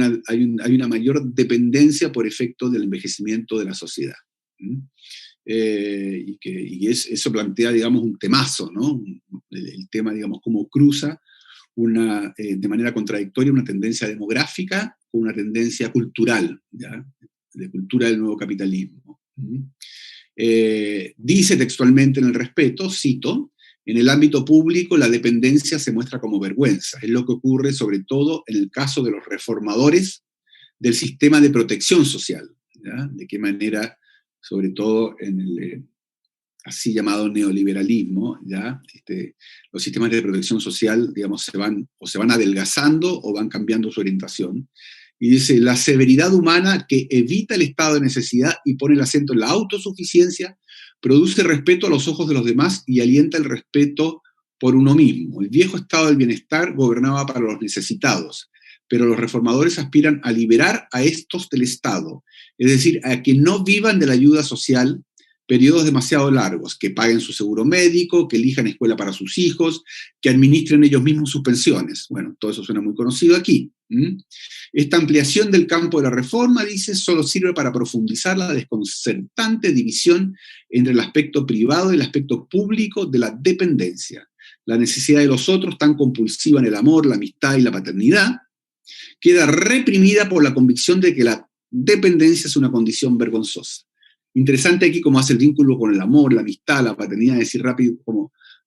B: una mayor dependencia por efecto del envejecimiento de la sociedad. Eso plantea, digamos, un temazo, ¿no? El tema, digamos, cómo cruza de manera contradictoria una tendencia demográfica con una tendencia cultural, ¿ya? De cultura del nuevo capitalismo. Dice textualmente en el respeto, cito, en el ámbito público la dependencia se muestra como vergüenza. Es lo que ocurre sobre todo en el caso de los reformadores del sistema de protección social, ¿ya? De qué manera, sobre todo en el así llamado neoliberalismo, ¿ya? Los sistemas de protección social, digamos, se van adelgazando o van cambiando su orientación. Y dice, la severidad humana que evita el estado de necesidad y pone el acento en la autosuficiencia, produce respeto a los ojos de los demás y alienta el respeto por uno mismo. El viejo estado del bienestar gobernaba para los necesitados, pero los reformadores aspiran a liberar a estos del Estado, es decir, a que no vivan de la ayuda social periodos demasiado largos, que paguen su seguro médico, que elijan escuela para sus hijos, que administren ellos mismos sus pensiones. Bueno, todo eso suena muy conocido aquí. Esta ampliación del campo de la reforma, dice, solo sirve para profundizar la desconcertante división entre el aspecto privado y el aspecto público de la dependencia. la necesidad de los otros, tan compulsiva en el amor, la amistad y la paternidad, queda reprimida por la convicción de que la dependencia es una condición vergonzosa. Interesante aquí cómo hace el vínculo con el amor, la amistad, la paternidad, es decir, rápido,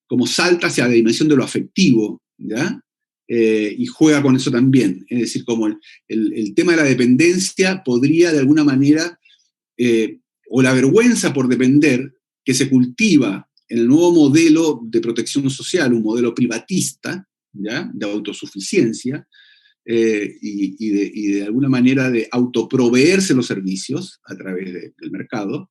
B: como salta hacia la dimensión de lo afectivo, ¿ya? Y juega con eso también. Es decir, como el tema de la dependencia podría de alguna manera, o la vergüenza por depender, que se cultiva en el nuevo modelo de protección social, un modelo privatista, ¿ya? De autosuficiencia, y de alguna manera de autoproveerse los servicios a través del mercado,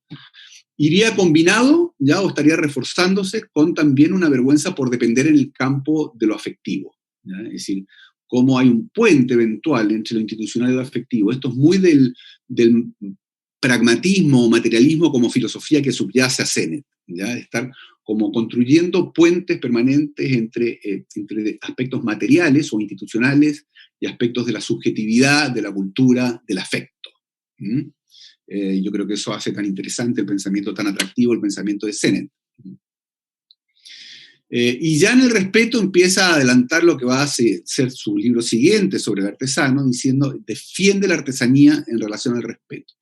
B: iría combinado, ya, o estaría reforzándose con también una vergüenza por depender en el campo de lo afectivo, ¿ya? Es decir, cómo hay un puente eventual entre lo institucional y lo afectivo. Esto es muy del pragmatismo o materialismo como filosofía que subyace a Sennett, ¿ya? Estar como construyendo puentes permanentes entre aspectos materiales o institucionales y aspectos de la subjetividad, de la cultura, del afecto. Yo creo que eso hace tan interesante el pensamiento, tan atractivo el pensamiento de Sennett. Y ya en el respeto empieza a adelantar lo que va a ser su libro siguiente sobre el artesano, diciendo, defiende la artesanía en relación al respeto.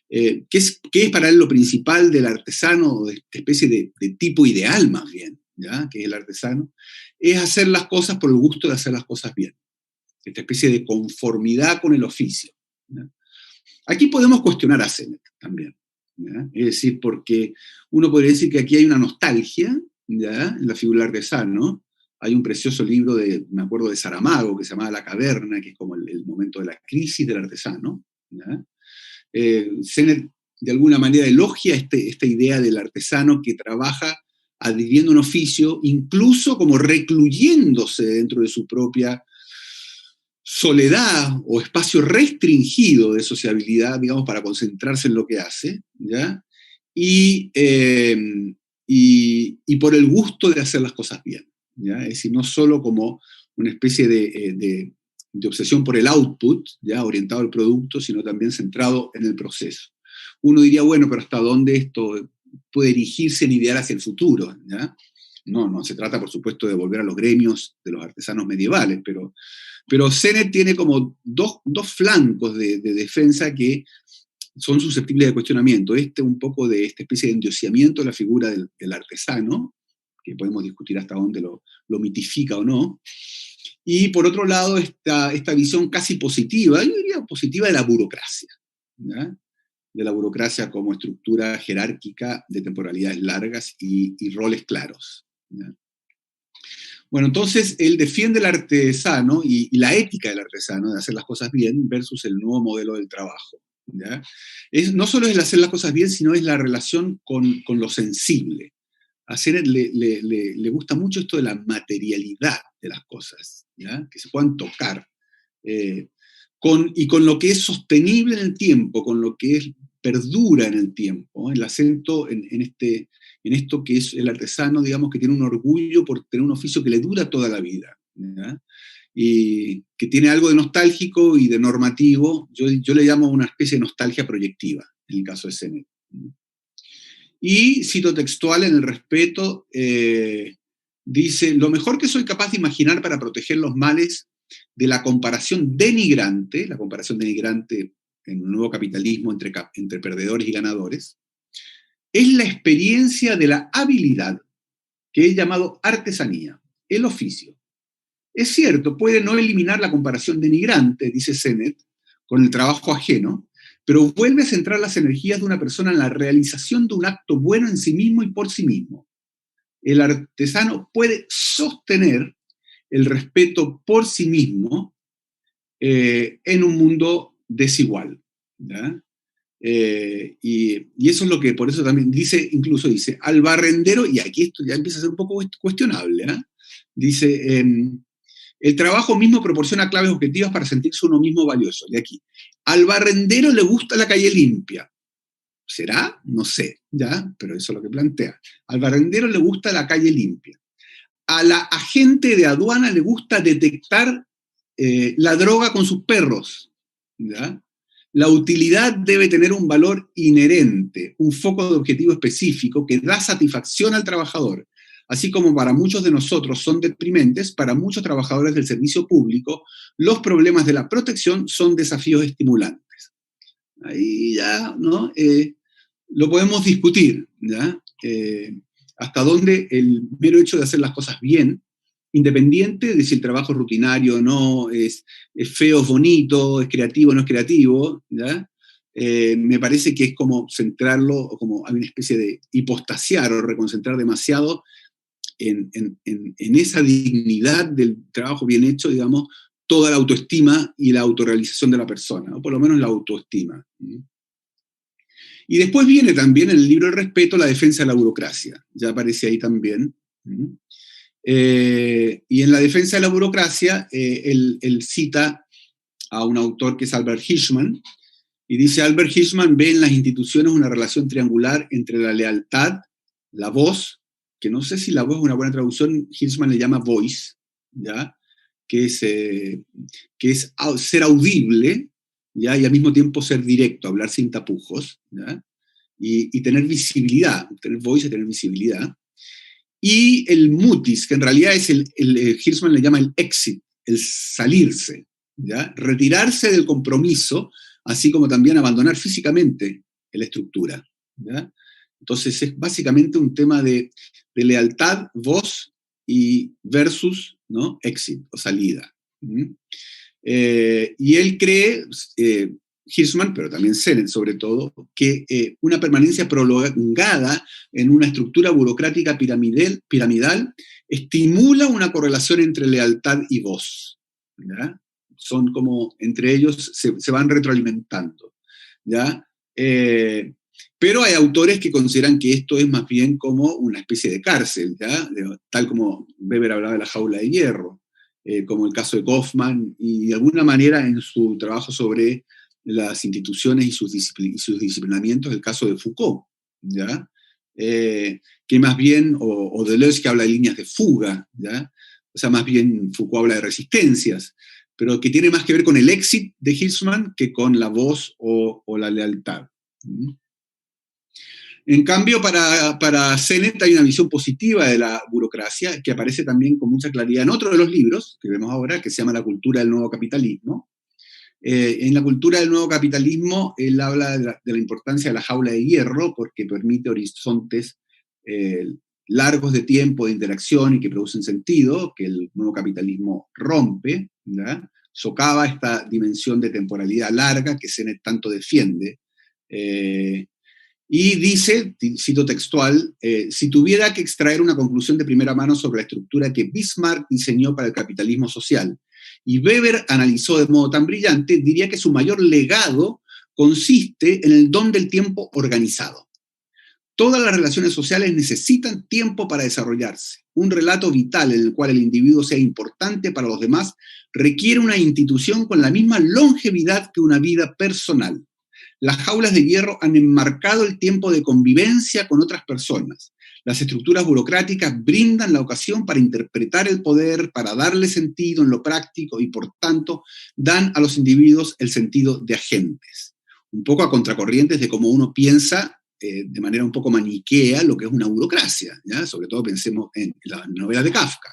B: ¿Qué es para él lo principal del artesano, de esta especie de tipo ideal más bien, ¿ya? Que es el artesano? Es hacer las cosas por el gusto de hacer las cosas bien. Esta especie de conformidad con el oficio, ¿ya? Aquí podemos cuestionar a Sennett también, ¿ya? Es decir, porque uno podría decir que aquí hay una nostalgia, ¿ya? En la figura del artesano. Hay un precioso libro, me acuerdo, de Saramago, que se llama La caverna, que es como el momento de la crisis del artesano, ¿ya? Sennett de alguna manera elogia esta idea del artesano que trabaja adhiriendo un oficio, incluso como recluyéndose dentro de su propia soledad o espacio restringido de sociabilidad, digamos, para concentrarse en lo que hace, ¿ya? Y por el gusto de hacer las cosas bien, ¿ya? Es decir, no solo como una especie de obsesión por el output, ya orientado al producto, sino también centrado en el proceso. Uno diría, bueno, pero ¿hasta dónde esto puede erigirse en ideal hacia el futuro? ¿Ya? No se trata, por supuesto, de volver a los gremios de los artesanos medievales, pero Sennett tiene como dos flancos de defensa que son susceptibles de cuestionamiento. Un poco de esta especie de endioseamiento de la figura del artesano, que podemos discutir hasta dónde lo mitifica o no. Y por otro lado, esta visión casi positiva, yo diría positiva, de la burocracia, ¿ya? De la burocracia como estructura jerárquica de temporalidades largas y roles claros, ¿ya? Bueno, entonces él defiende el artesano y la ética del artesano de hacer las cosas bien versus el nuevo modelo del trabajo, ¿ya? No solo es el hacer las cosas bien, sino es la relación con lo sensible. A Sennett le gusta mucho esto de la materialidad de las cosas, ¿ya? Que se puedan tocar, con lo que es sostenible en el tiempo, con lo que perdura en el tiempo, el acento en esto que es el artesano, digamos, que tiene un orgullo por tener un oficio que le dura toda la vida, ¿ya? Y que tiene algo de nostálgico y de normativo. Yo le llamo una especie de nostalgia proyectiva, en el caso de Sennett. Y cito textual en el respeto, dice, lo mejor que soy capaz de imaginar para proteger los males de la comparación denigrante en un nuevo capitalismo entre perdedores y ganadores, es la experiencia de la habilidad que he llamado artesanía, el oficio. Es cierto, puede no eliminar la comparación denigrante, dice Sennett, con el trabajo ajeno, pero vuelve a centrar las energías de una persona en la realización de un acto bueno en sí mismo y por sí mismo. El artesano puede sostener el respeto por sí mismo en un mundo desigual, ¿ya? Y eso es lo que, por eso también incluso dice, al barrendero, y aquí esto ya empieza a ser un poco cuestionable, ¿eh? Dice, el trabajo mismo proporciona claves objetivas para sentirse uno mismo valioso. Y aquí, al barrendero le gusta la calle limpia. ¿Será? No sé, ¿ya? Pero eso es lo que plantea. Al barrendero le gusta la calle limpia. A la agente de aduana le gusta detectar la droga con sus perros, ¿ya? La utilidad debe tener un valor inherente, un foco de objetivo específico que da satisfacción al trabajador. así como para muchos de nosotros son deprimentes, para muchos trabajadores del servicio público, los problemas de la protección son desafíos estimulantes. Ahí ya, ¿no? Lo podemos discutir, ¿ya? Hasta dónde el mero hecho de hacer las cosas bien, independiente de si el trabajo es rutinario o no, es feo, es bonito, es creativo o no es creativo, ¿ya? Me parece que es como centrarlo, o como hay una especie de hipostasiar o reconcentrar demasiado en esa dignidad del trabajo bien hecho, digamos, toda la autoestima y la autorrealización de la persona, o por lo menos la autoestima. Y después viene también en el libro El Respeto la defensa de la burocracia, ya aparece ahí también. Y en la defensa de la burocracia, él cita a un autor que es Albert Hirschman, y dice: Albert Hirschman ve en las instituciones una relación triangular entre la lealtad, la voz, que no sé si la voz es una buena traducción, Hirschman le llama voice, ¿ya? Que es ser audible, ¿ya? Y al mismo tiempo ser directo, hablar sin tapujos, ¿ya? Y tener visibilidad, tener voice y tener visibilidad. Y el mutis, que en realidad es Hirschman le llama el exit, el salirse, ¿ya? Retirarse del compromiso, así como también abandonar físicamente la estructura, ¿ya? Entonces es básicamente un tema de lealtad, voz y versus, ¿no? Exit o salida. Y él cree, Hirschman, pero también Sennett sobre todo, que una permanencia prolongada en una estructura burocrática piramidal estimula una correlación entre lealtad y voz, ¿ya? Son como, entre ellos se van retroalimentando, ¿ya? Pero hay autores que consideran que esto es más bien como una especie de cárcel, ¿ya? Tal como Weber hablaba de la jaula de hierro, como el caso de Goffman, y de alguna manera en su trabajo sobre las instituciones y sus disciplinamientos, el caso de Foucault, ¿ya? Que más bien, o Deleuze, que habla de líneas de fuga, ¿ya? O sea, más bien Foucault habla de resistencias, pero que tiene más que ver con el exit de Hirschman que con la voz o la lealtad. En cambio, para Sennett hay una visión positiva de la burocracia que aparece también con mucha claridad en otro de los libros que vemos ahora, que se llama La cultura del nuevo capitalismo. En la cultura del nuevo capitalismo, él habla de la importancia de la jaula de hierro porque permite horizontes largos de tiempo de interacción y que producen sentido, que el nuevo capitalismo rompe, ¿verdad? Socava esta dimensión de temporalidad larga que Sennett tanto defiende. Y dice, cito textual, si tuviera que extraer una conclusión de primera mano sobre la estructura que Bismarck diseñó para el capitalismo social y Weber analizó de modo tan brillante, diría que su mayor legado consiste en el don del tiempo organizado. Todas las relaciones sociales necesitan tiempo para desarrollarse. Un relato vital en el cual el individuo sea importante para los demás requiere una institución con la misma longevidad que una vida personal. Las jaulas de hierro han enmarcado el tiempo de convivencia con otras personas. Las estructuras burocráticas brindan la ocasión para interpretar el poder, para darle sentido en lo práctico y, por tanto, dan a los individuos el sentido de agentes. Un poco a contracorrientes de cómo uno piensa de manera un poco maniquea lo que es una burocracia, ¿ya? Sobre todo pensemos en las novelas de Kafka.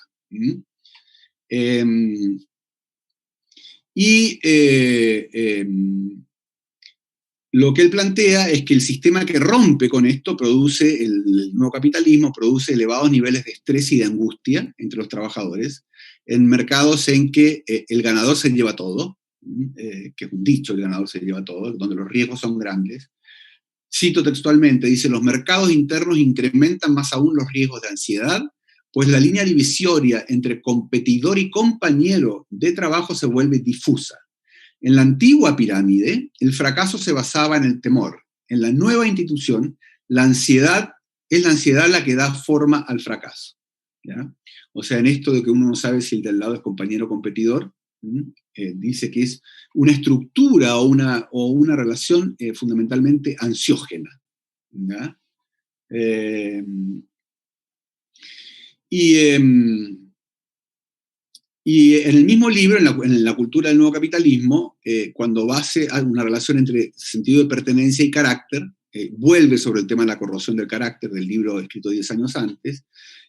B: Lo que él plantea es que el sistema que rompe con esto produce, el nuevo capitalismo produce elevados niveles de estrés y de angustia entre los trabajadores, en mercados en que el ganador se lleva todo, que es un dicho, el ganador se lleva todo, donde los riesgos son grandes. Cito textualmente, dice: los mercados internos incrementan más aún los riesgos de ansiedad, pues la línea divisoria entre competidor y compañero de trabajo se vuelve difusa. En la antigua pirámide, el fracaso se basaba en el temor. En la nueva institución, la ansiedad es la ansiedad la que da forma al fracaso, ¿ya? O sea, en esto de que uno no sabe si el de al lado es compañero o competidor, dice que es una estructura o una relación fundamentalmente ansiógena, ¿ya? Y en el mismo libro, en la cultura del nuevo capitalismo, cuando hace una relación entre sentido de pertenencia y carácter, vuelve sobre el tema de la corrosión del carácter del libro escrito 10 años antes,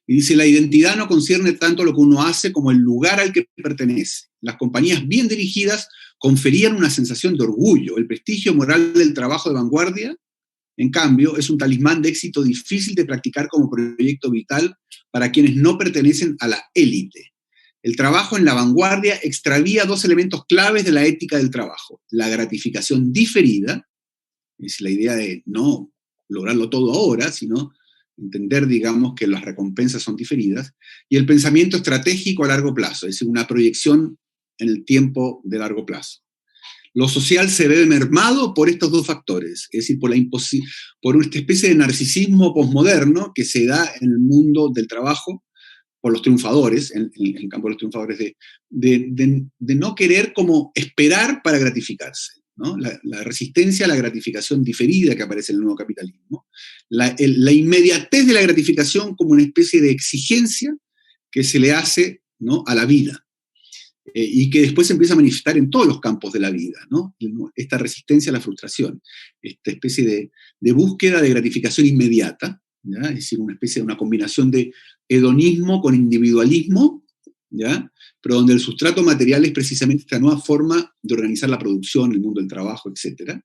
B: Y dice, la identidad no concierne tanto lo que uno hace como el lugar al que pertenece. Las compañías bien dirigidas conferían una sensación de orgullo. El prestigio moral del trabajo de vanguardia, en cambio, es un talismán de éxito difícil de practicar como proyecto vital para quienes no pertenecen a la élite. El trabajo en la vanguardia extravía dos elementos claves de la ética del trabajo. La gratificación diferida, es la idea de no lograrlo todo ahora, sino entender, digamos, que las recompensas son diferidas, y el pensamiento estratégico a largo plazo, es decir, una proyección en el tiempo de largo plazo. Lo social se ve mermado por estos dos factores, es decir, por esta especie de narcisismo posmoderno que se da en el mundo del trabajo, por los triunfadores, en el campo de los triunfadores, de no querer como esperar para gratificarse, ¿no? La resistencia a la gratificación diferida que aparece en el nuevo capitalismo, la inmediatez de la gratificación como una especie de exigencia que se le hace, ¿no?, a la vida, y que después se empieza a manifestar en todos los campos de la vida, ¿no? Esta resistencia a la frustración, esta especie de búsqueda de gratificación inmediata, ¿ya? Es decir, una combinación de hedonismo con individualismo, ¿ya? Pero donde el sustrato material es precisamente esta nueva forma de organizar la producción, el mundo del trabajo, etc.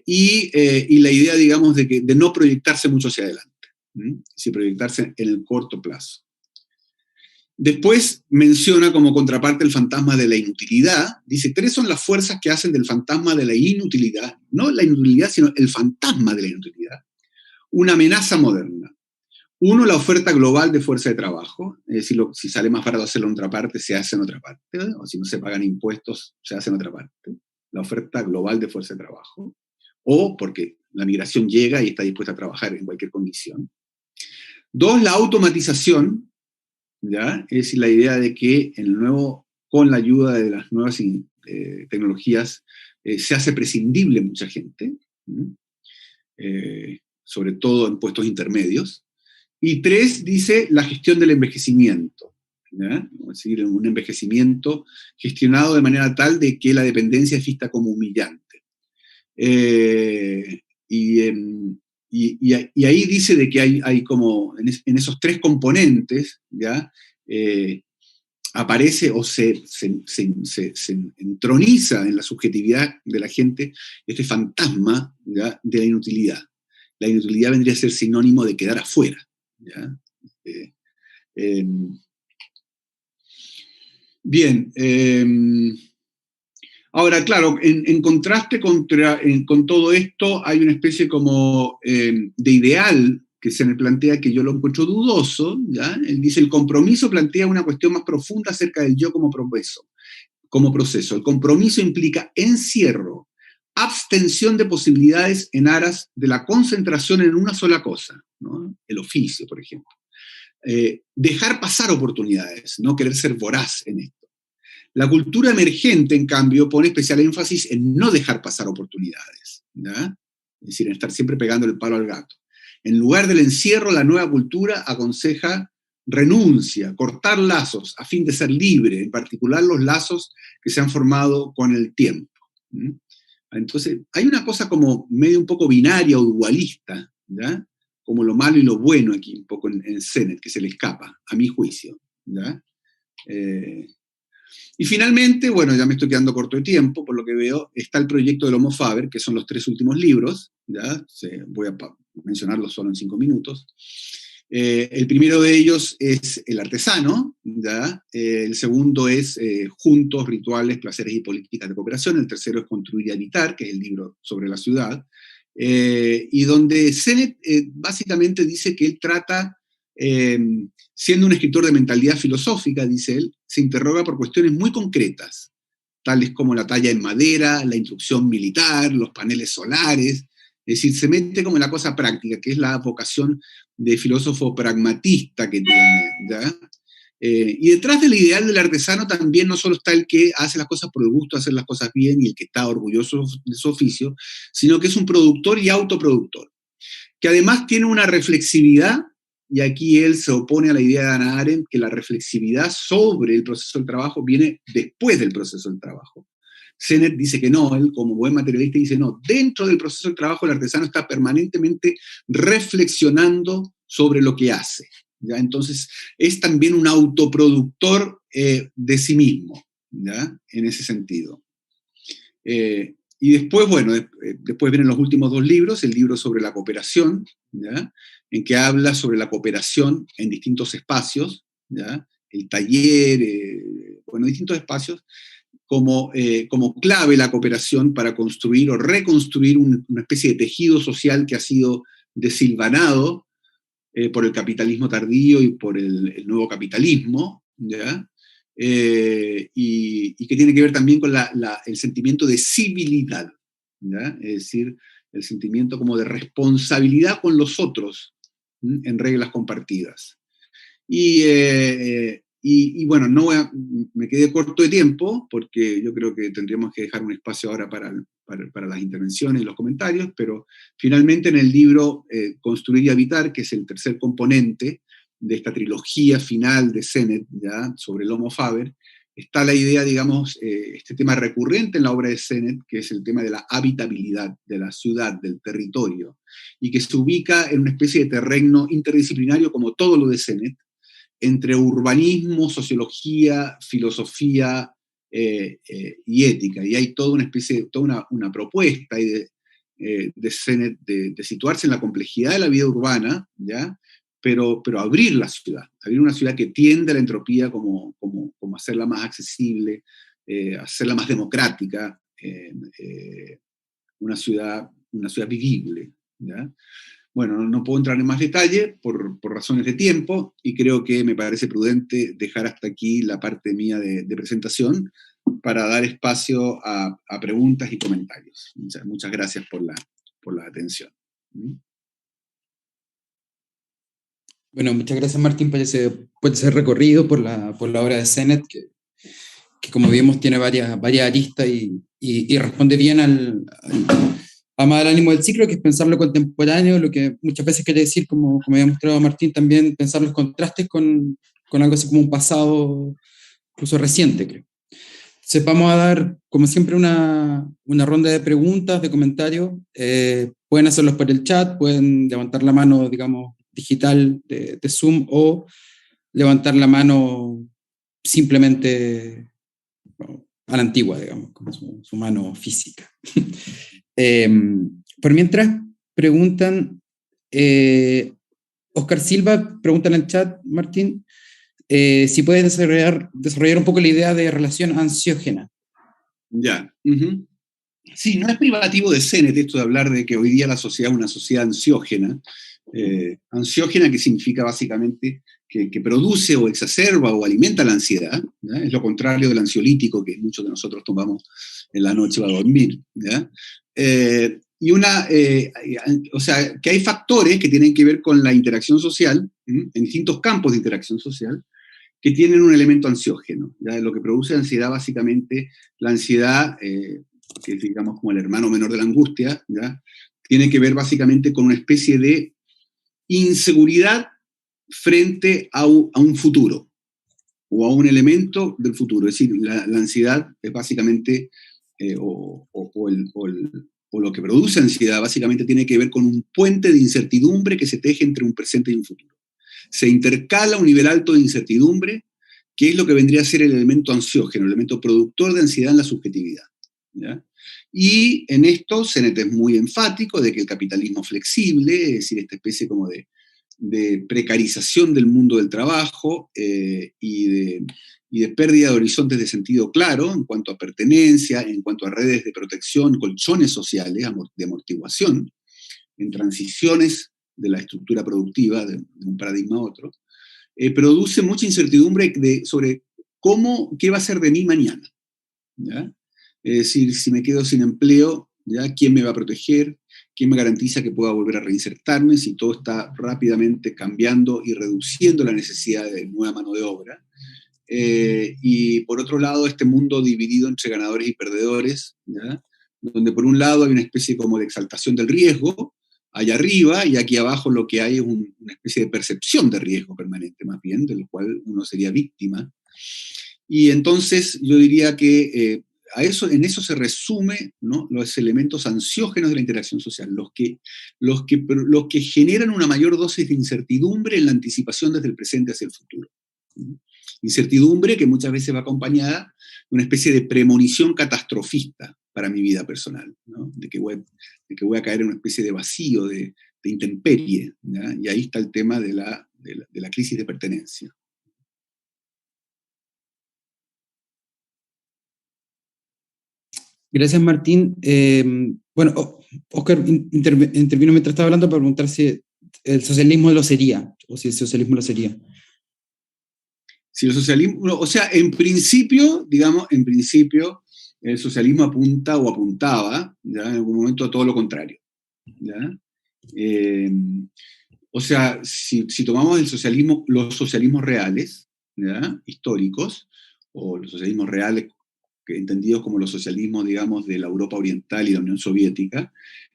B: Y la idea, digamos, de no proyectarse mucho hacia adelante, sino proyectarse en el corto plazo. Después menciona como contraparte el fantasma de la inutilidad. Dice, 3 son las fuerzas que hacen del fantasma de la inutilidad, no la inutilidad, sino el fantasma de la inutilidad, una amenaza moderna. Uno, la oferta global de fuerza de trabajo, es decir, si sale más barato hacerlo en otra parte, se hace en otra parte, o si no se pagan impuestos, se hace en otra parte. La oferta global de fuerza de trabajo. O porque la migración llega y está dispuesta a trabajar en cualquier condición. 2, la automatización, ¿ya? Es decir, la idea de que con la ayuda de las nuevas tecnologías se hace prescindible mucha gente, sobre todo en puestos intermedios. Y 3, dice, la gestión del envejecimiento, ¿ya? Es decir, un envejecimiento gestionado de manera tal de que la dependencia es vista como humillante. Y ahí dice de que hay como, en esos 3 componentes, ¿ya? Aparece o se entroniza en la subjetividad de la gente este fantasma, ¿ya?, de la inutilidad. La inutilidad vendría a ser sinónimo de quedar afuera, ¿ya? Bien. Ahora, claro, en contraste con todo esto, hay una especie como de ideal que se me plantea, que yo lo encuentro dudoso, ¿ya? Él dice, el compromiso plantea una cuestión más profunda acerca del yo como proceso. El compromiso implica encierro, abstención de posibilidades en aras de la concentración en una sola cosa, ¿no? El oficio, por ejemplo. Dejar pasar oportunidades, no querer ser voraz en esto. La cultura emergente, en cambio, pone especial énfasis en no dejar pasar oportunidades, ¿ya? Es decir, en estar siempre pegando el palo al gato. En lugar del encierro, la nueva cultura aconseja renuncia, cortar lazos a fin de ser libre, en particular los lazos que se han formado con el tiempo. Entonces, hay una cosa como medio un poco binaria o dualista, ¿ya? Como lo malo y lo bueno aquí, un poco en Sennett, que se le escapa, a mi juicio, ¿ya? Y finalmente, bueno, ya me estoy quedando corto de tiempo, por lo que veo, está el proyecto del Homo Faber, que son los 3 últimos libros, ¿ya? Voy a mencionarlos solo en 5 minutos. El primero de ellos es El artesano, ¿ya? El segundo es Juntos, rituales, placeres y políticas de cooperación. El tercero es Construir y habitar, que es el libro sobre la ciudad. Y donde Sennett básicamente dice que él trata, siendo un escritor de mentalidad filosófica, dice él, se interroga por cuestiones muy concretas, tales como la talla en madera, la instrucción militar, los paneles solares. Es decir, se mete como en la cosa práctica, que es la vocación de filósofo pragmatista que tiene, ¿ya? Y detrás del ideal del artesano también no solo está el que hace las cosas por el gusto de hacer las cosas bien y el que está orgulloso de su oficio, sino que es un productor y autoproductor, que además tiene una reflexividad, y aquí él se opone a la idea de Hannah Arendt, que la reflexividad sobre el proceso del trabajo viene después del proceso del trabajo. Sennett dice que no, él como buen materialista dice no, dentro del proceso del trabajo el artesano está permanentemente reflexionando sobre lo que hace, ¿ya? Entonces, es también un autoproductor de sí mismo, ¿ya? En ese sentido. Y después, bueno, después vienen los últimos dos libros, el libro sobre la cooperación, ¿ya? En que habla sobre la cooperación en distintos espacios, ¿ya? El taller, bueno, distintos espacios, como clave la cooperación para construir o reconstruir una especie de tejido social que ha sido desilvanado por el capitalismo tardío y por el nuevo capitalismo, ¿ya? Y que tiene que ver también con el sentimiento de civilidad, ¿ya? Es decir, el sentimiento como de responsabilidad con los otros, ¿m? En reglas compartidas. Y bueno, me quedé corto de tiempo, porque yo creo que tendríamos que dejar un espacio ahora para las intervenciones y los comentarios, pero finalmente en el libro Construir y Habitar, que es el tercer componente de esta trilogía final de Sennett, ¿ya? Sobre el Homo Faber, está la idea, digamos, este tema recurrente en la obra de Sennett, que es el tema de la habitabilidad de la ciudad, del territorio, y que se ubica en una especie de terreno interdisciplinario, como todo lo de Sennett, entre urbanismo, sociología, filosofía y ética. Y hay toda una especie, toda una propuesta de Sennett de situarse en la complejidad de la vida urbana, ¿ya? Pero abrir la ciudad, abrir una ciudad que tiende a la entropía como hacerla más accesible, hacerla más democrática, una ciudad vivible, ¿ya? Bueno, no puedo entrar en más detalle por razones de tiempo, y creo que me parece prudente dejar hasta aquí la parte mía de presentación para dar espacio a preguntas y comentarios. Muchas gracias por la atención.
C: Bueno, muchas gracias, Martín, por ese recorrido por la obra de Sennett, que como vimos tiene varias aristas y responde bien al ánimo del ciclo, que es pensar lo contemporáneo, lo que muchas veces quiere decir, como había mostrado Martín, también pensar los contrastes con algo así como un pasado incluso reciente, creo. Entonces vamos a dar, como siempre, una ronda de preguntas, de comentarios. Pueden hacerlos por el chat, pueden levantar la mano, digamos, digital de Zoom, o levantar la mano simplemente, bueno, a la antigua, digamos, como su mano física. Por mientras, preguntan, Oscar Silva pregunta en el chat, Martín, si puedes desarrollar un poco la idea de relación ansiógena.
B: Ya. Uh-huh. Sí, no es privativo de Sennett esto de hablar de que hoy día la sociedad es una sociedad ansiógena. Ansiógena, que significa básicamente que produce o exacerba o alimenta la ansiedad, ¿ya? Es lo contrario del ansiolítico que muchos de nosotros tomamos en la noche para dormir, ¿ya? O sea, que hay factores que tienen que ver con la interacción social, en distintos campos de interacción social, que tienen un elemento ansiógeno, ¿ya? Lo que produce ansiedad, básicamente, la ansiedad, que es, digamos, como el hermano menor de la angustia, ¿ya? Tiene que ver básicamente con una especie de inseguridad frente a un futuro, o a un elemento del futuro. Es decir, la ansiedad es básicamente, o lo que produce ansiedad, básicamente tiene que ver con un puente de incertidumbre que se teje entre un presente y un futuro. Se intercala un nivel alto de incertidumbre, que es lo que vendría a ser el elemento ansiógeno, el elemento productor de ansiedad en la subjetividad, ¿ya? Y en esto Sennett es muy enfático de que el capitalismo flexible, es decir, esta especie como de precarización del mundo del trabajo y de pérdida de horizontes de sentido claro en cuanto a pertenencia, en cuanto a redes de protección, colchones sociales, de amortiguación, en transiciones de la estructura productiva de un paradigma a otro, produce mucha incertidumbre sobre qué va a ser de mí mañana, ¿ya? Es decir, si me quedo sin empleo, ¿ya? ¿Quién me va a proteger? ¿Quién me garantiza que pueda volver a reinsertarme si todo está rápidamente cambiando y reduciendo la necesidad de nueva mano de obra? Y por otro lado, este mundo dividido entre ganadores y perdedores, ¿ya? Donde por un lado hay una especie como de exaltación del riesgo, allá arriba, y aquí abajo lo que hay es una especie de percepción de riesgo permanente, más bien, de lo cual uno sería víctima. Y entonces yo diría que en eso se resume, ¿no?, los elementos ansiógenos de la interacción social, los que generan una mayor dosis de incertidumbre en la anticipación desde el presente hacia el futuro. Incertidumbre que muchas veces va acompañada de una especie de premonición catastrofista para mi vida personal, ¿no?, de que voy a caer en una especie de vacío, de intemperie, ¿ya? Y ahí está el tema de la crisis de pertenencia.
C: Gracias, Martín. Bueno, Oscar intervino mientras estaba hablando para preguntar si el socialismo lo sería, o si el socialismo lo sería.
B: Si el socialismo, o sea, en principio, el socialismo apunta o apuntaba, ¿ya?, en algún momento a todo lo contrario, ¿ya? O sea, si tomamos los socialismos reales, ¿ya?, históricos, o los socialismos reales entendidos como los socialismos, digamos, de la Europa Oriental y la Unión Soviética,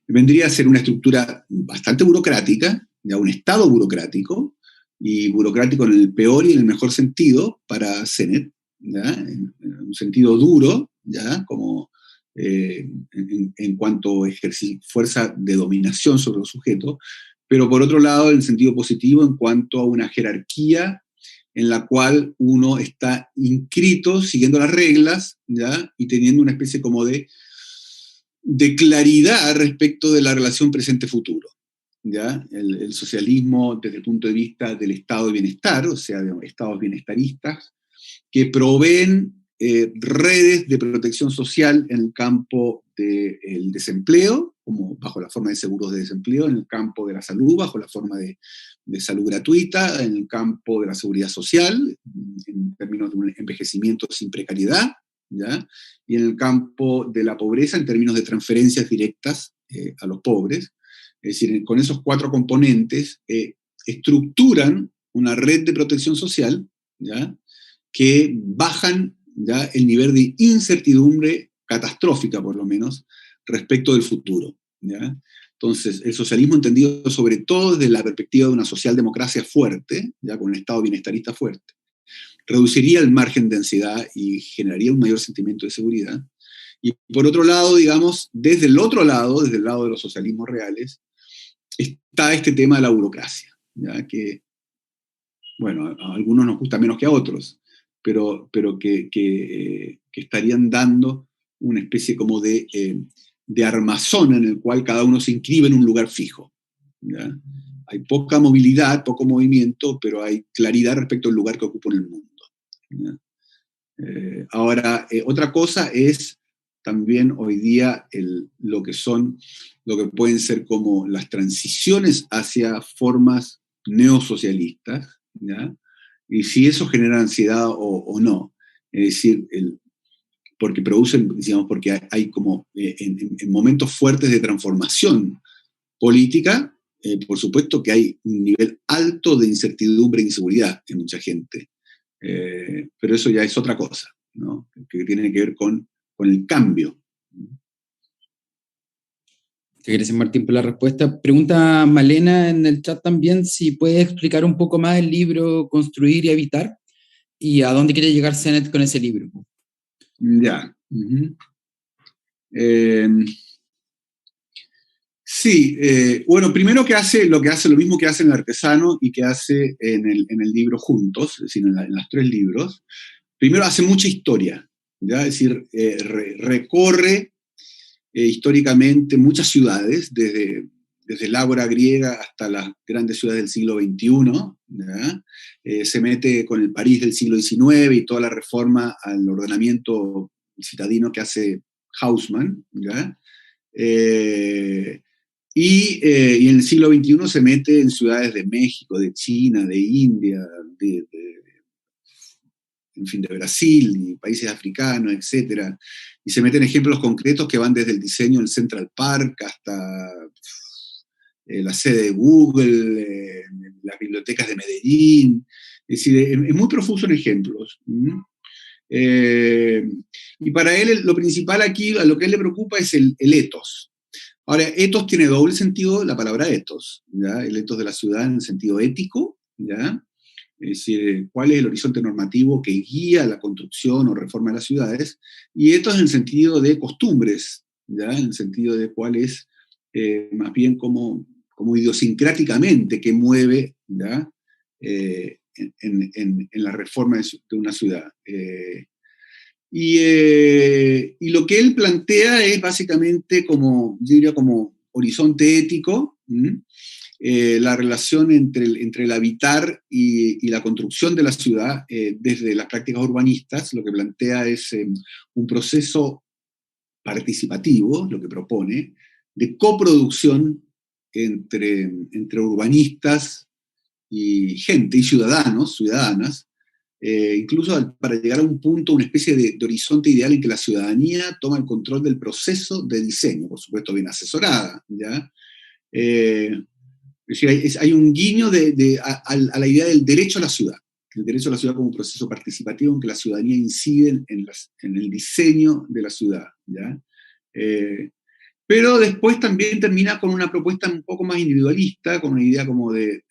B: vendría a ser una estructura bastante burocrática, ya, un Estado burocrático, y burocrático en el peor y en el mejor sentido para Sennett, ¿ya?, en un sentido duro, ¿ya?, como en cuanto a ejercer fuerza de dominación sobre los sujetos, pero por otro lado, en sentido positivo, en cuanto a una jerarquía en la cual uno está inscrito, siguiendo las reglas, ¿ya?, y teniendo una especie como de claridad respecto de la relación presente-futuro, ¿ya? El socialismo desde el punto de vista del estado de bienestar, o sea, de estados bienestaristas, que proveen redes de protección social en el campo del desempleo, como bajo la forma de seguros de desempleo, en el campo de la salud, bajo la forma de salud gratuita, en el campo de la seguridad social, en términos de un envejecimiento sin precariedad, ¿ya?, y en el campo de la pobreza, en términos de transferencias directas a los pobres. Es decir, con esos 4 componentes estructuran una red de protección social, ¿ya?, que bajan, ¿ya?, el nivel de incertidumbre catastrófica, por lo menos, respecto del futuro, ¿ya? Entonces, el socialismo entendido sobre todo desde la perspectiva de una socialdemocracia fuerte, ya, con un estado bienestarista fuerte, reduciría el margen de ansiedad y generaría un mayor sentimiento de seguridad. Y por otro lado, digamos, desde el lado de los socialismos reales, está este tema de la burocracia, ¿ya?, que, bueno, a algunos nos gusta menos que a otros, pero que estarían dando una especie como de armazón en el cual cada uno se inscribe en un lugar fijo, ¿ya? Hay poca movilidad, poco movimiento, pero hay claridad respecto al lugar que ocupa en el mundo, ¿ya? Ahora, otra cosa es también hoy día lo que pueden ser como las transiciones hacia formas neosocialistas, ¿ya?, y si eso genera ansiedad o no. Es decir, porque producen, digamos, porque hay como en momentos fuertes de transformación política, por supuesto que hay un nivel alto de incertidumbre e inseguridad en mucha gente. Pero eso ya es otra cosa, ¿no?, que tiene que ver con el cambio.
C: Gracias, Martín, por la respuesta. Pregunta Malena en el chat también si puedes explicar un poco más el libro Construir y Habitar y a dónde quiere llegar Sennett con ese libro.
B: Ya. Uh-huh. Sí, bueno, primero que hace lo mismo que hace en El Artesano y que hace en el libro Juntos, es decir, en los 3 libros. Primero hace mucha historia, ¿ya? Es decir, recorre históricamente muchas ciudades, desde el ágora griega hasta las grandes ciudades del siglo XXI, ¿ya? Se mete con el París del siglo XIX y toda la reforma al ordenamiento citadino que hace Haussmann, ¿ya? Y en el siglo XXI se mete en ciudades de México, de China, de India, en fin, de Brasil y países africanos, etc. Y se meten ejemplos concretos que van desde el diseño del Central Park hasta la sede de Google, las bibliotecas de Medellín. Es decir, es muy profuso en ejemplos. Y para él lo principal aquí, a lo que a él le preocupa es el ethos. Ahora, ethos tiene doble sentido la palabra ethos, ¿ya? El ethos de la ciudad en el sentido ético, ¿ya? Es decir, cuál es el horizonte normativo que guía la construcción o reforma de las ciudades, y esto es en el sentido de costumbres, ¿ya? En el sentido de cuál es más bien como idiosincráticamente que mueve, ¿ya? En la reforma de una ciudad. Y lo que él plantea es básicamente como, yo diría, como horizonte ético, la relación entre el habitar y la construcción de la ciudad desde las prácticas urbanistas. Lo que plantea es un proceso participativo, lo que propone, de coproducción entre urbanistas y gente, y ciudadanos, ciudadanas, incluso para llegar a un punto, una especie de horizonte ideal en que la ciudadanía toma el control del proceso de diseño, por supuesto bien asesorada, ¿ya? Es decir, hay un guiño a la idea del derecho a la ciudad, el derecho a la ciudad como un proceso participativo en que la ciudadanía incide en el diseño de la ciudad, ¿ya? Pero después también termina con una propuesta un poco más individualista, con una idea como de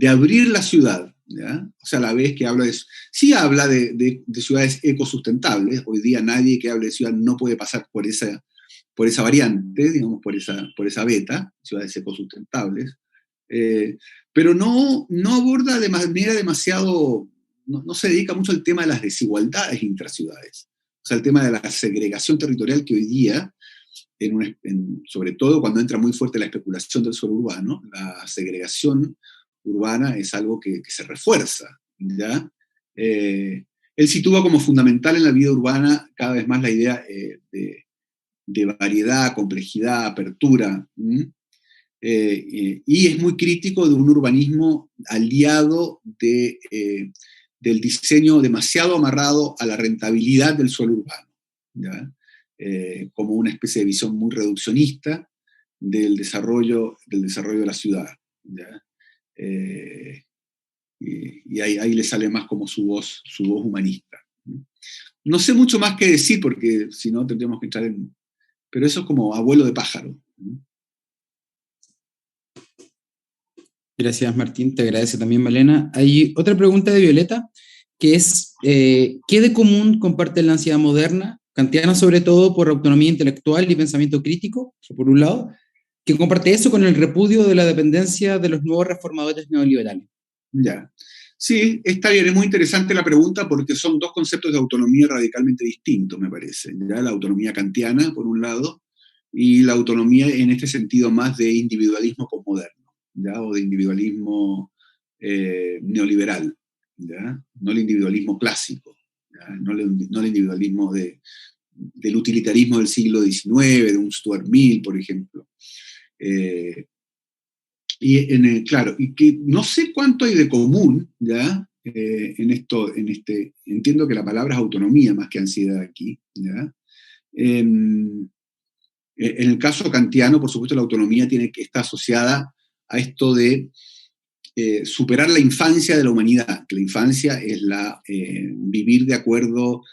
B: abrir la ciudad, ¿ya? O sea, a la vez que habla sí habla de ciudades ecosustentables. Hoy día nadie que hable de ciudad no puede pasar por esa variante, digamos, por esa beta, ciudades ecosustentables, pero no aborda de manera demasiado, no se dedica mucho al tema de las desigualdades intraciudades, o sea, el tema de la segregación territorial que hoy día, sobre todo cuando entra muy fuerte la especulación del suelo urbano, la segregación urbana es algo que se refuerza, ¿ya? Él sitúa como fundamental en la vida urbana cada vez más la idea de variedad, complejidad, apertura, y es muy crítico de un urbanismo aliado del diseño demasiado amarrado a la rentabilidad del suelo urbano, ¿ya? Como una especie de visión muy reduccionista del desarrollo de la ciudad, ¿ya? Y ahí le sale más como su voz humanista. No sé mucho más que decir, porque si no tendríamos que entrar en... Pero eso es como abuelo de pájaro.
C: Gracias, Martín. Te agradece también, Malena. Hay otra pregunta de Violeta, que es, ¿qué de común comparte la ansiedad moderna, kantiana sobre todo por autonomía intelectual y pensamiento crítico, eso por un lado, que comparte eso con el repudio de la dependencia de los nuevos reformadores neoliberales?
B: Ya. Sí, está bien, es muy interesante la pregunta porque son dos conceptos de autonomía radicalmente distintos, me parece. ¿Ya? La autonomía kantiana, por un lado, y la autonomía en este sentido más de individualismo posmoderno, ¿ya? O de individualismo neoliberal, ¿ya? No el individualismo clásico, ¿ya? No el individualismo del utilitarismo del siglo XIX, de un Stuart Mill, por ejemplo. Claro, y que no sé cuánto hay de común, ¿ya? Entiendo que la palabra es autonomía más que ansiedad aquí, ¿ya? En el caso kantiano, por supuesto, la autonomía tiene que estar asociada a esto de superar la infancia de la humanidad, que la infancia es vivir de acuerdo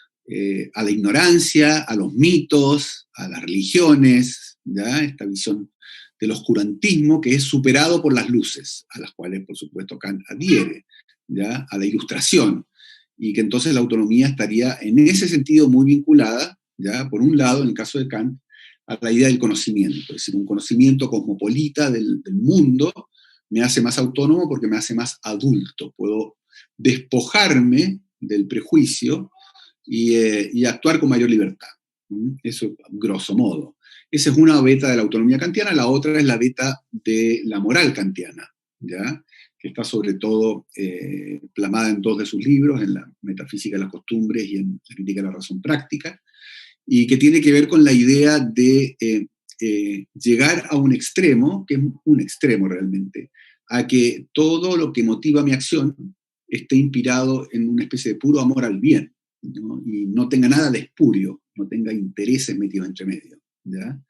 B: a la ignorancia, a los mitos, a las religiones, ¿ya? Esta visión del oscurantismo que es superado por las luces, a las cuales, por supuesto, Kant adhiere, ¿ya? A la ilustración, y que entonces la autonomía estaría en ese sentido muy vinculada, ¿ya? Por un lado, en el caso de Kant, a la idea del conocimiento, es decir, un conocimiento cosmopolita del mundo me hace más autónomo porque me hace más adulto, puedo despojarme del prejuicio y actuar con mayor libertad. Eso, grosso modo. Esa es una beta de la autonomía kantiana, la otra es la beta de la moral kantiana, ¿ya? Que está sobre todo plasmada en dos de sus libros, en la Metafísica de las Costumbres y en la Crítica de la Razón Práctica, y que tiene que ver con la idea de llegar a un extremo, que es un extremo realmente, a que todo lo que motiva mi acción esté inspirado en una especie de puro amor al bien, ¿no? Y no tenga nada de espurio, no tenga intereses metidos entre medio, ¿ya?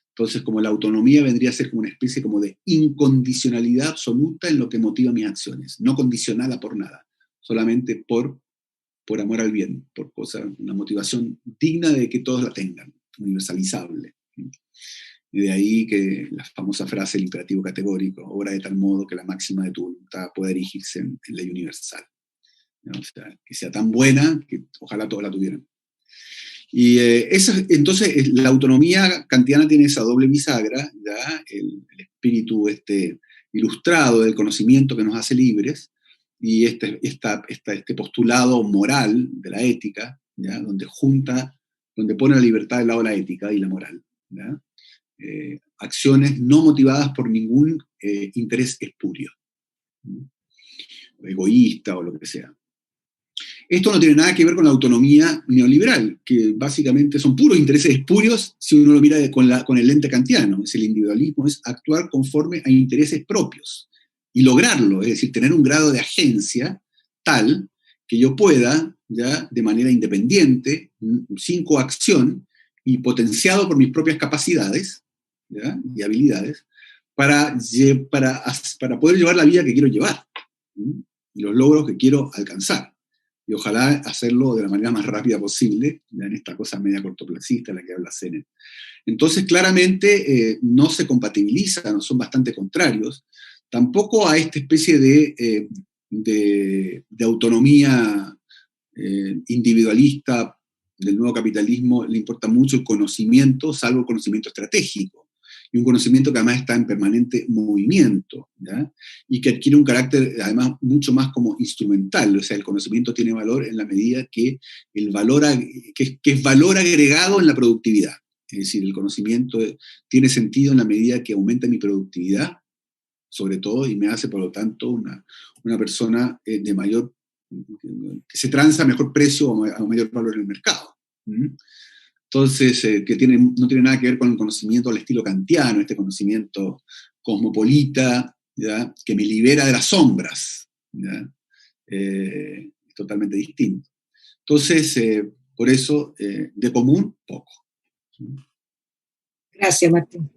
B: Entonces, como la autonomía vendría a ser como una especie como de incondicionalidad absoluta en lo que motiva mis acciones, no condicionada por nada, solamente por amor al bien, por una motivación digna de que todos la tengan, universalizable. Y de ahí que la famosa frase, el imperativo categórico, obra de tal modo que la máxima de tu voluntad pueda erigirse en ley universal, ¿no? O sea, que sea tan buena que ojalá todos la tuvieran. Y entonces la autonomía kantiana tiene esa doble bisagra, ¿ya? El espíritu ilustrado del conocimiento que nos hace libres, y este postulado moral de la ética, ¿ya? Donde pone la libertad del lado de la ética y la moral, ¿ya? Acciones no motivadas por ningún interés espurio, ¿no? Egoísta o lo que sea. Esto no tiene nada que ver con la autonomía neoliberal, que básicamente son puros intereses espurios si uno lo mira con el lente kantiano. El individualismo es actuar conforme a intereses propios y lograrlo, es decir, tener un grado de agencia tal que yo pueda, ya de manera independiente, sin coacción y potenciado por mis propias capacidades, ¿ya? Y habilidades, para poder llevar la vida que quiero llevar, ¿sí? Y los logros que quiero alcanzar. Y ojalá hacerlo de la manera más rápida posible, ya en esta cosa media cortoplacista en la que habla Sennett. Entonces, claramente, no se compatibilizan, son bastante contrarios, tampoco a esta especie de autonomía individualista del nuevo capitalismo. Le importa mucho el conocimiento, salvo el conocimiento estratégico, y un conocimiento que además está en permanente movimiento, ¿ya? Y que adquiere un carácter además mucho más como instrumental. O sea, el conocimiento tiene valor en la medida que es valor agregado en la productividad. Es decir, el conocimiento tiene sentido en la medida que aumenta mi productividad, sobre todo, y me hace, por lo tanto, una persona de mayor, que se transa a mejor precio o a mayor valor en el mercado. Entonces, no tiene nada que ver con el conocimiento al estilo kantiano, este conocimiento cosmopolita, ¿ya? Que me libera de las sombras, ¿ya? Es totalmente distinto. Entonces, por eso, de común, poco.
D: Gracias, Martín.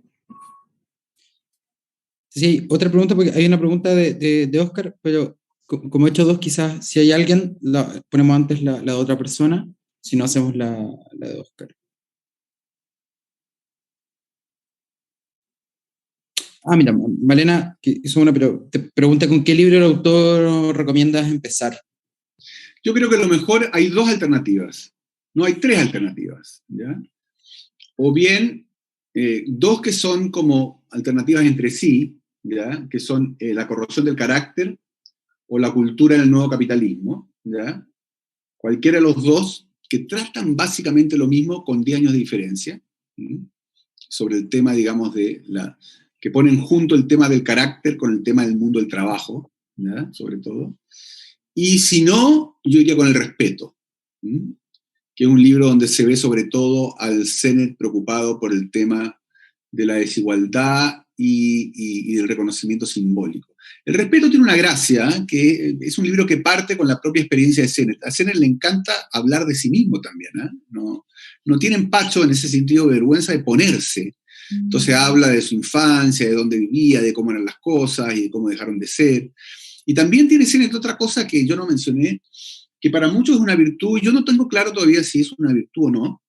C: Sí, otra pregunta, porque hay una pregunta de Oscar, pero como he hecho dos, quizás si hay alguien, ponemos antes la de otra persona, si no hacemos la de Oscar. Mira, Malena que hizo una, pero te pregunta con qué libro el autor recomiendas empezar.
B: Yo creo que a lo mejor hay dos alternativas, no hay tres alternativas, ¿ya? O bien dos que son como alternativas entre sí, ¿ya? Que son La corrosión del carácter o La cultura en el nuevo capitalismo, ¿ya? Cualquiera de los dos que tratan básicamente lo mismo con 10 años de diferencia, ¿sí? Sobre el tema, digamos, que ponen junto el tema del carácter con el tema del mundo del trabajo, ¿ya? Sobre todo. Y si no, yo iría con El respeto, ¿sí? Que es un libro donde se ve sobre todo al Sennett preocupado por el tema de la desigualdad y del reconocimiento simbólico. El respeto tiene una gracia, que es un libro que parte con la propia experiencia de Sennett. A Sennett le encanta hablar de sí mismo también, ¿eh? No tiene empacho en ese sentido, vergüenza de ponerse. Entonces habla de su infancia, de dónde vivía, de cómo eran las cosas y de cómo dejaron de ser. Y también tiene Sennett otra cosa que yo no mencioné, que para muchos es una virtud, y yo no tengo claro todavía si es una virtud o no,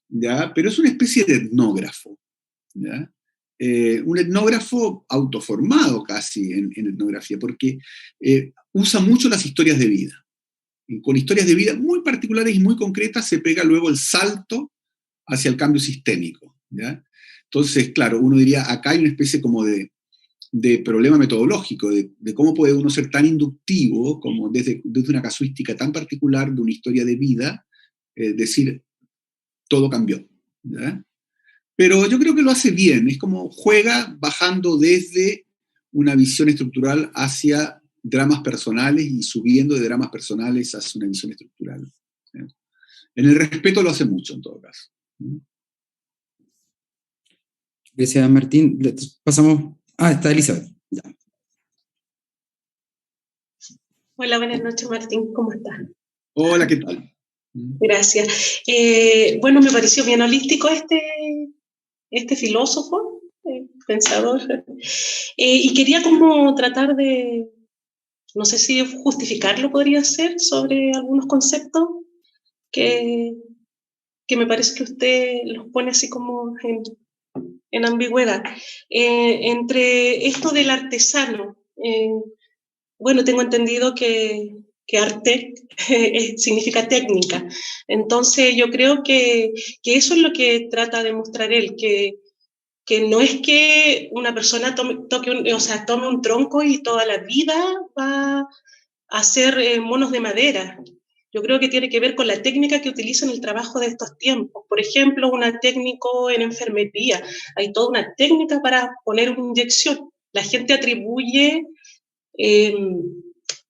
B: ¿ya? Pero es una especie de etnógrafo, ¿ya? Un etnógrafo autoformado casi en etnografía, porque usa mucho las historias de vida. Y con historias de vida muy particulares y muy concretas se pega luego el salto hacia el cambio sistémico, ¿ya? Entonces, claro, uno diría, acá hay una especie como de problema metodológico, de cómo puede uno ser tan inductivo, como desde una casuística tan particular de una historia de vida, decir, todo cambió, ¿ya? Pero yo creo que lo hace bien, es como juega bajando desde una visión estructural hacia dramas personales y subiendo de dramas personales hacia una visión estructural, ¿ya? En El respeto lo hace mucho, en todo caso.
C: Gracias, Martín. Pasamos... está Elizabeth. Ya.
E: Hola, buenas noches, Martín. ¿Cómo estás?
B: Hola, ¿qué tal?
E: Gracias. Bueno, me pareció bien holístico este filósofo, pensador, y quería como tratar de, no sé si justificarlo podría ser, sobre algunos conceptos que me parece que usted los pone así como en ambigüedad. Entre esto del artesano, bueno, tengo entendido que arte significa técnica. Entonces yo creo que eso es lo que trata de mostrar él, que no es que una persona tome un tronco y toda la vida va a hacer monos de madera. Yo creo que tiene que ver con la técnica que utiliza en el trabajo de estos tiempos. Por ejemplo, un técnico en enfermería. Hay toda una técnica para poner una inyección. La gente atribuye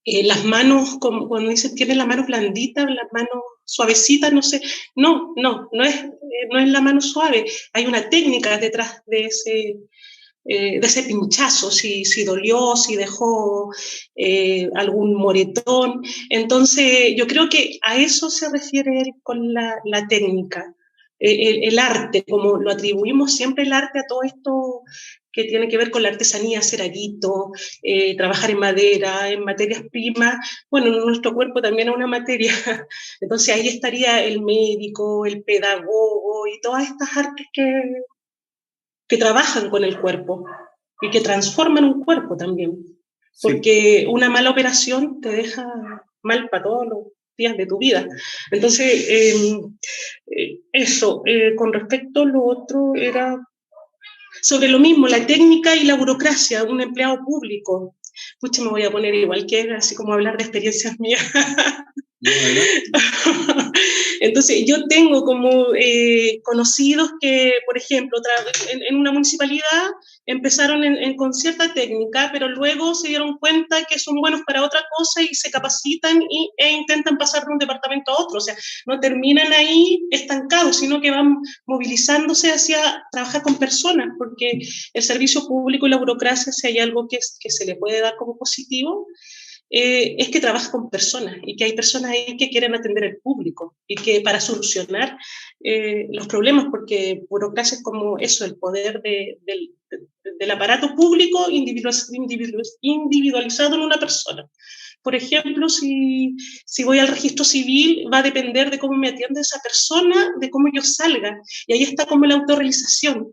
E: las manos, como cuando dicen tiene las manos blanditas, las manos suavecitas, no sé. No es la mano suave. Hay una técnica detrás de ese pinchazo, si dolió, si dejó algún moretón. Entonces, yo creo que a eso se refiere él con la técnica. El arte, como lo atribuimos siempre el arte a todo esto que tiene que ver con la artesanía, hacer aguito, trabajar en madera, en materias primas. Bueno, nuestro cuerpo también es una materia. Entonces ahí estaría el médico, el pedagogo y todas estas artes que trabajan con el cuerpo y que transforman un cuerpo también. Porque sí, una mala operación te deja mal para todos los días de tu vida. Entonces, eso, con respecto a lo otro, era sobre lo mismo, la técnica y la burocracia, un empleado público. Pucha, me voy a poner igual que así como hablar de experiencias mías. Entonces, yo tengo como conocidos que, por ejemplo, en una municipalidad empezaron con cierta técnica, pero luego se dieron cuenta que son buenos para otra cosa y se capacitan e intentan pasar de un departamento a otro. O sea, no terminan ahí estancados, sino que van movilizándose hacia trabajar con personas, porque el servicio público y la burocracia, si hay algo que se le puede dar como positivo, es que trabaja con personas y que hay personas ahí que quieren atender al público y que para solucionar los problemas, porque burocracia es como eso, el poder del aparato público individualizado en una persona. Por ejemplo, si voy al registro civil, va a depender de cómo me atiende esa persona, de cómo yo salga. Y ahí está como la autorrealización.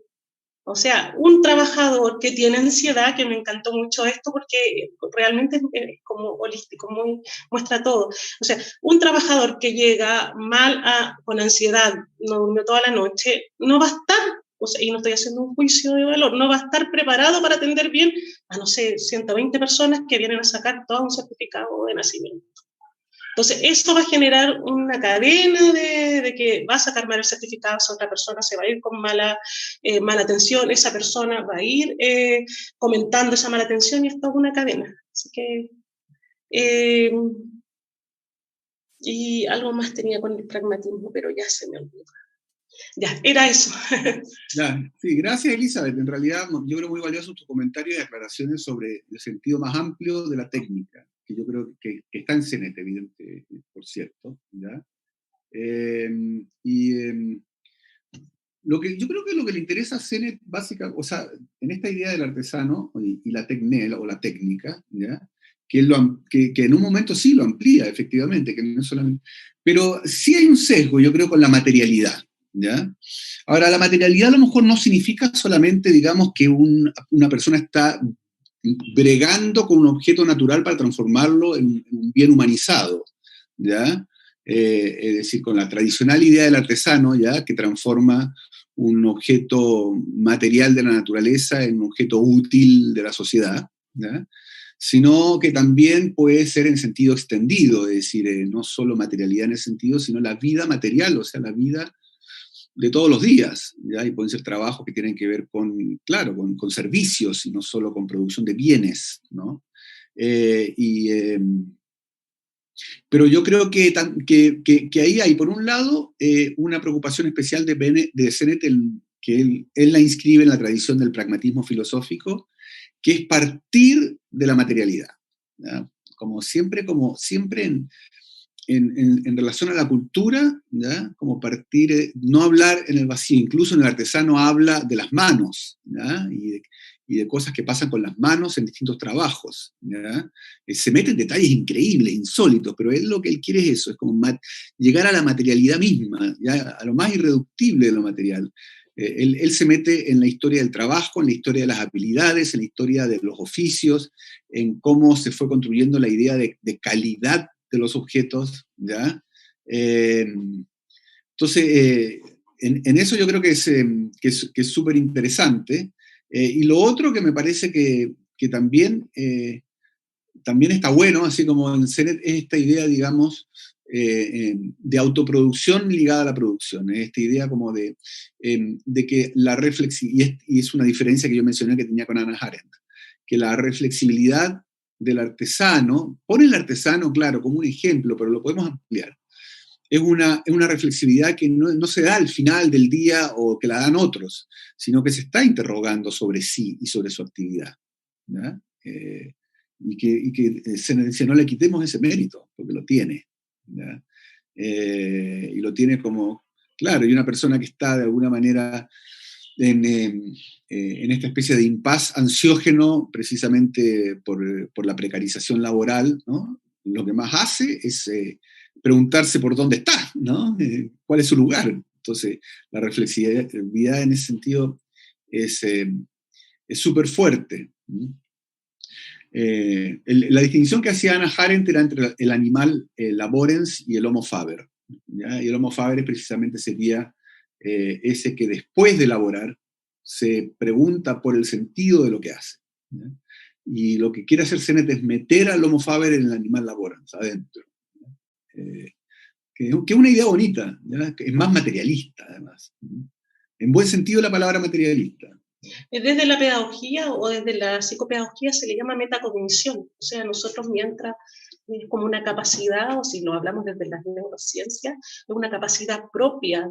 E: O sea, un trabajador que tiene ansiedad, que me encantó mucho esto porque realmente es como holístico, muestra todo. O sea, un trabajador que llega mal con ansiedad, no durmió toda la noche, no va a estar, o sea, y no estoy haciendo un juicio de valor, no va a estar preparado para atender bien a, no sé, 120 personas que vienen a sacar todo un certificado de nacimiento. Entonces, eso va a generar una cadena de que va a sacar mal el certificado, esa otra persona se va a ir con mala atención, esa persona va a ir comentando esa mala atención y esto es una cadena. Así que, y algo más tenía con el pragmatismo, pero ya se me olvidó. Ya, era eso.
B: Ya, sí, gracias Elizabeth. En realidad yo creo muy valiosos tus comentarios y aclaraciones sobre el sentido más amplio de la técnica, que yo creo que está en CENET, evidente, por cierto. ¿Ya? Yo creo que lo que le interesa a CENET, básicamente, o sea, en esta idea del artesano y la técnica, ¿ya? Que en un momento sí lo amplía, efectivamente, que no es solamente, pero sí hay un sesgo, yo creo, con la materialidad. ¿Ya? Ahora, la materialidad a lo mejor no significa solamente, digamos, que una persona está bregando con un objeto natural para transformarlo en un bien humanizado, ¿ya? Es decir, con la tradicional idea del artesano, ¿ya? Que transforma un objeto material de la naturaleza en un objeto útil de la sociedad, ¿ya? Sino que también puede ser en sentido extendido, es decir, no solo materialidad en ese sentido, sino la vida material, o sea, la vida de todos los días, ¿ya? Y pueden ser trabajos que tienen que ver con, claro, con servicios y no solo con producción de bienes, ¿no? Pero yo creo que ahí hay, por un lado, una preocupación especial de Sennett, que él la inscribe en la tradición del pragmatismo filosófico, que es partir de la materialidad, ¿ya? Como siempre en relación a la cultura, ¿ya? Como partir, no hablar en el vacío, incluso en el artesano habla de las manos, ¿ya? Y de cosas que pasan con las manos en distintos trabajos, ¿ya? Se mete en detalles increíbles, insólitos, pero lo que él quiere es eso, es como llegar a la materialidad misma, ¿ya? A lo más irreductible de lo material. Él se mete en la historia del trabajo, en la historia de las habilidades, en la historia de los oficios, en cómo se fue construyendo la idea de calidad de los objetos, ¿ya? Entonces, en eso yo creo que es súper interesante. Y lo otro que me parece que también está bueno, así como en CENET, es esta idea, digamos, de autoproducción ligada a la producción. Esta idea como de que la reflexibilidad, y es una diferencia que yo mencioné que tenía con Hannah Arendt, que la reflexibilidad del artesano, pone el artesano, claro, como un ejemplo, pero lo podemos ampliar. Es una reflexibilidad que no se da al final del día o que la dan otros, sino que se está interrogando sobre sí y sobre su actividad, ¿ya? Y que no le quitemos ese mérito, porque lo tiene, ¿ya? Y lo tiene como, claro, y una persona que está de alguna manera en esta especie de impas ansiógeno, precisamente por la precarización laboral, ¿no? Lo que más hace es preguntarse por dónde está, ¿no? ¿Cuál es su lugar? Entonces, la reflexividad en ese sentido es súper fuerte. La distinción que hacía Hannah Arendt era entre el animal laborens y el homo faber, ¿ya? Y el homo faber precisamente sería ese que después de laborar se pregunta por el sentido de lo que hace, ¿ya? Y lo que quiere hacer Sennett es meter al homo faber en el animal laborens, adentro. Que es una idea bonita, ¿ya? Que es más materialista, además. En buen sentido la palabra materialista.
E: Desde la pedagogía o desde la psicopedagogía se le llama metacognición. O sea, nosotros mientras es como una capacidad, o si lo hablamos desde las neurociencias, es una capacidad propia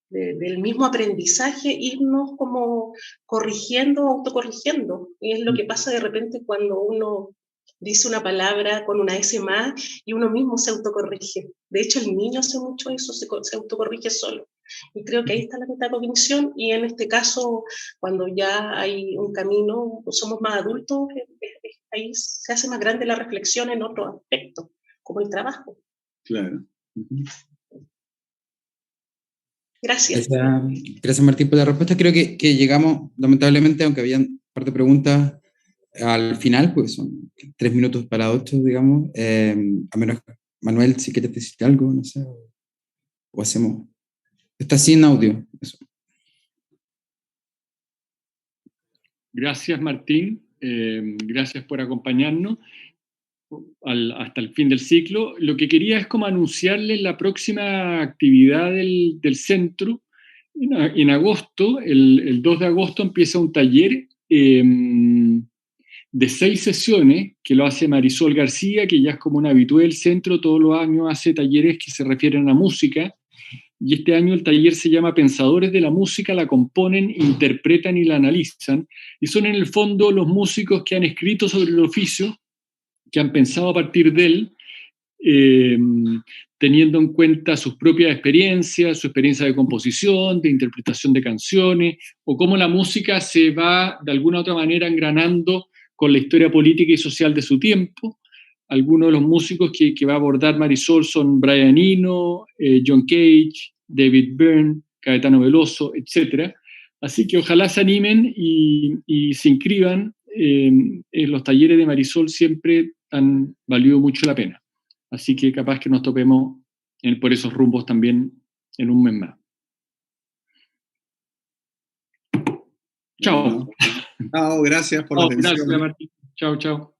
E: del mismo aprendizaje, irnos como corrigiendo, autocorrigiendo. Y es lo que pasa de repente cuando uno dice una palabra con una S más y uno mismo se autocorrige. De hecho, el niño hace mucho eso, se autocorrige solo. Y creo que ahí está la metacognición, y en este caso, cuando ya hay un camino, somos más adultos, ahí se hace más grande la reflexión en otro aspecto, como el trabajo.
B: Claro.
E: Gracias.
C: Gracias, Martín, por la respuesta. Creo que llegamos, lamentablemente, aunque habían un par de preguntas al final, pues son 3 minutos para 8, digamos. A menos, Manuel, si quieres decir algo, no sé, o hacemos... Está sin audio. Eso.
A: Gracias, Martín. Gracias por acompañarnos hasta el fin del ciclo. Lo que quería es como anunciarles la próxima actividad del centro. En agosto, el 2 de agosto, empieza un taller de 6 sesiones que lo hace Marisol García, que ya es como una habitué del centro. Todos los años hace talleres que se refieren a música. Y este año el taller se llama Pensadores de la Música, la componen, interpretan y la analizan. Y son en el fondo los músicos que han escrito sobre el oficio, que han pensado a partir de él, teniendo en cuenta sus propias experiencias, su experiencia de composición, de interpretación de canciones, o cómo la música se va de alguna u otra manera engranando con la historia política y social de su tiempo. Algunos de los músicos que va a abordar Marisol son Brian Eno, John Cage, David Byrne, Caetano Veloso, etc. Así que ojalá se animen y se inscriban. En los talleres de Marisol siempre han valido mucho la pena. Así que capaz que nos topemos por esos rumbos también en un mes más. Chao.
B: Chao, gracias por la atención.
A: Gracias, Martín. Chao, chao.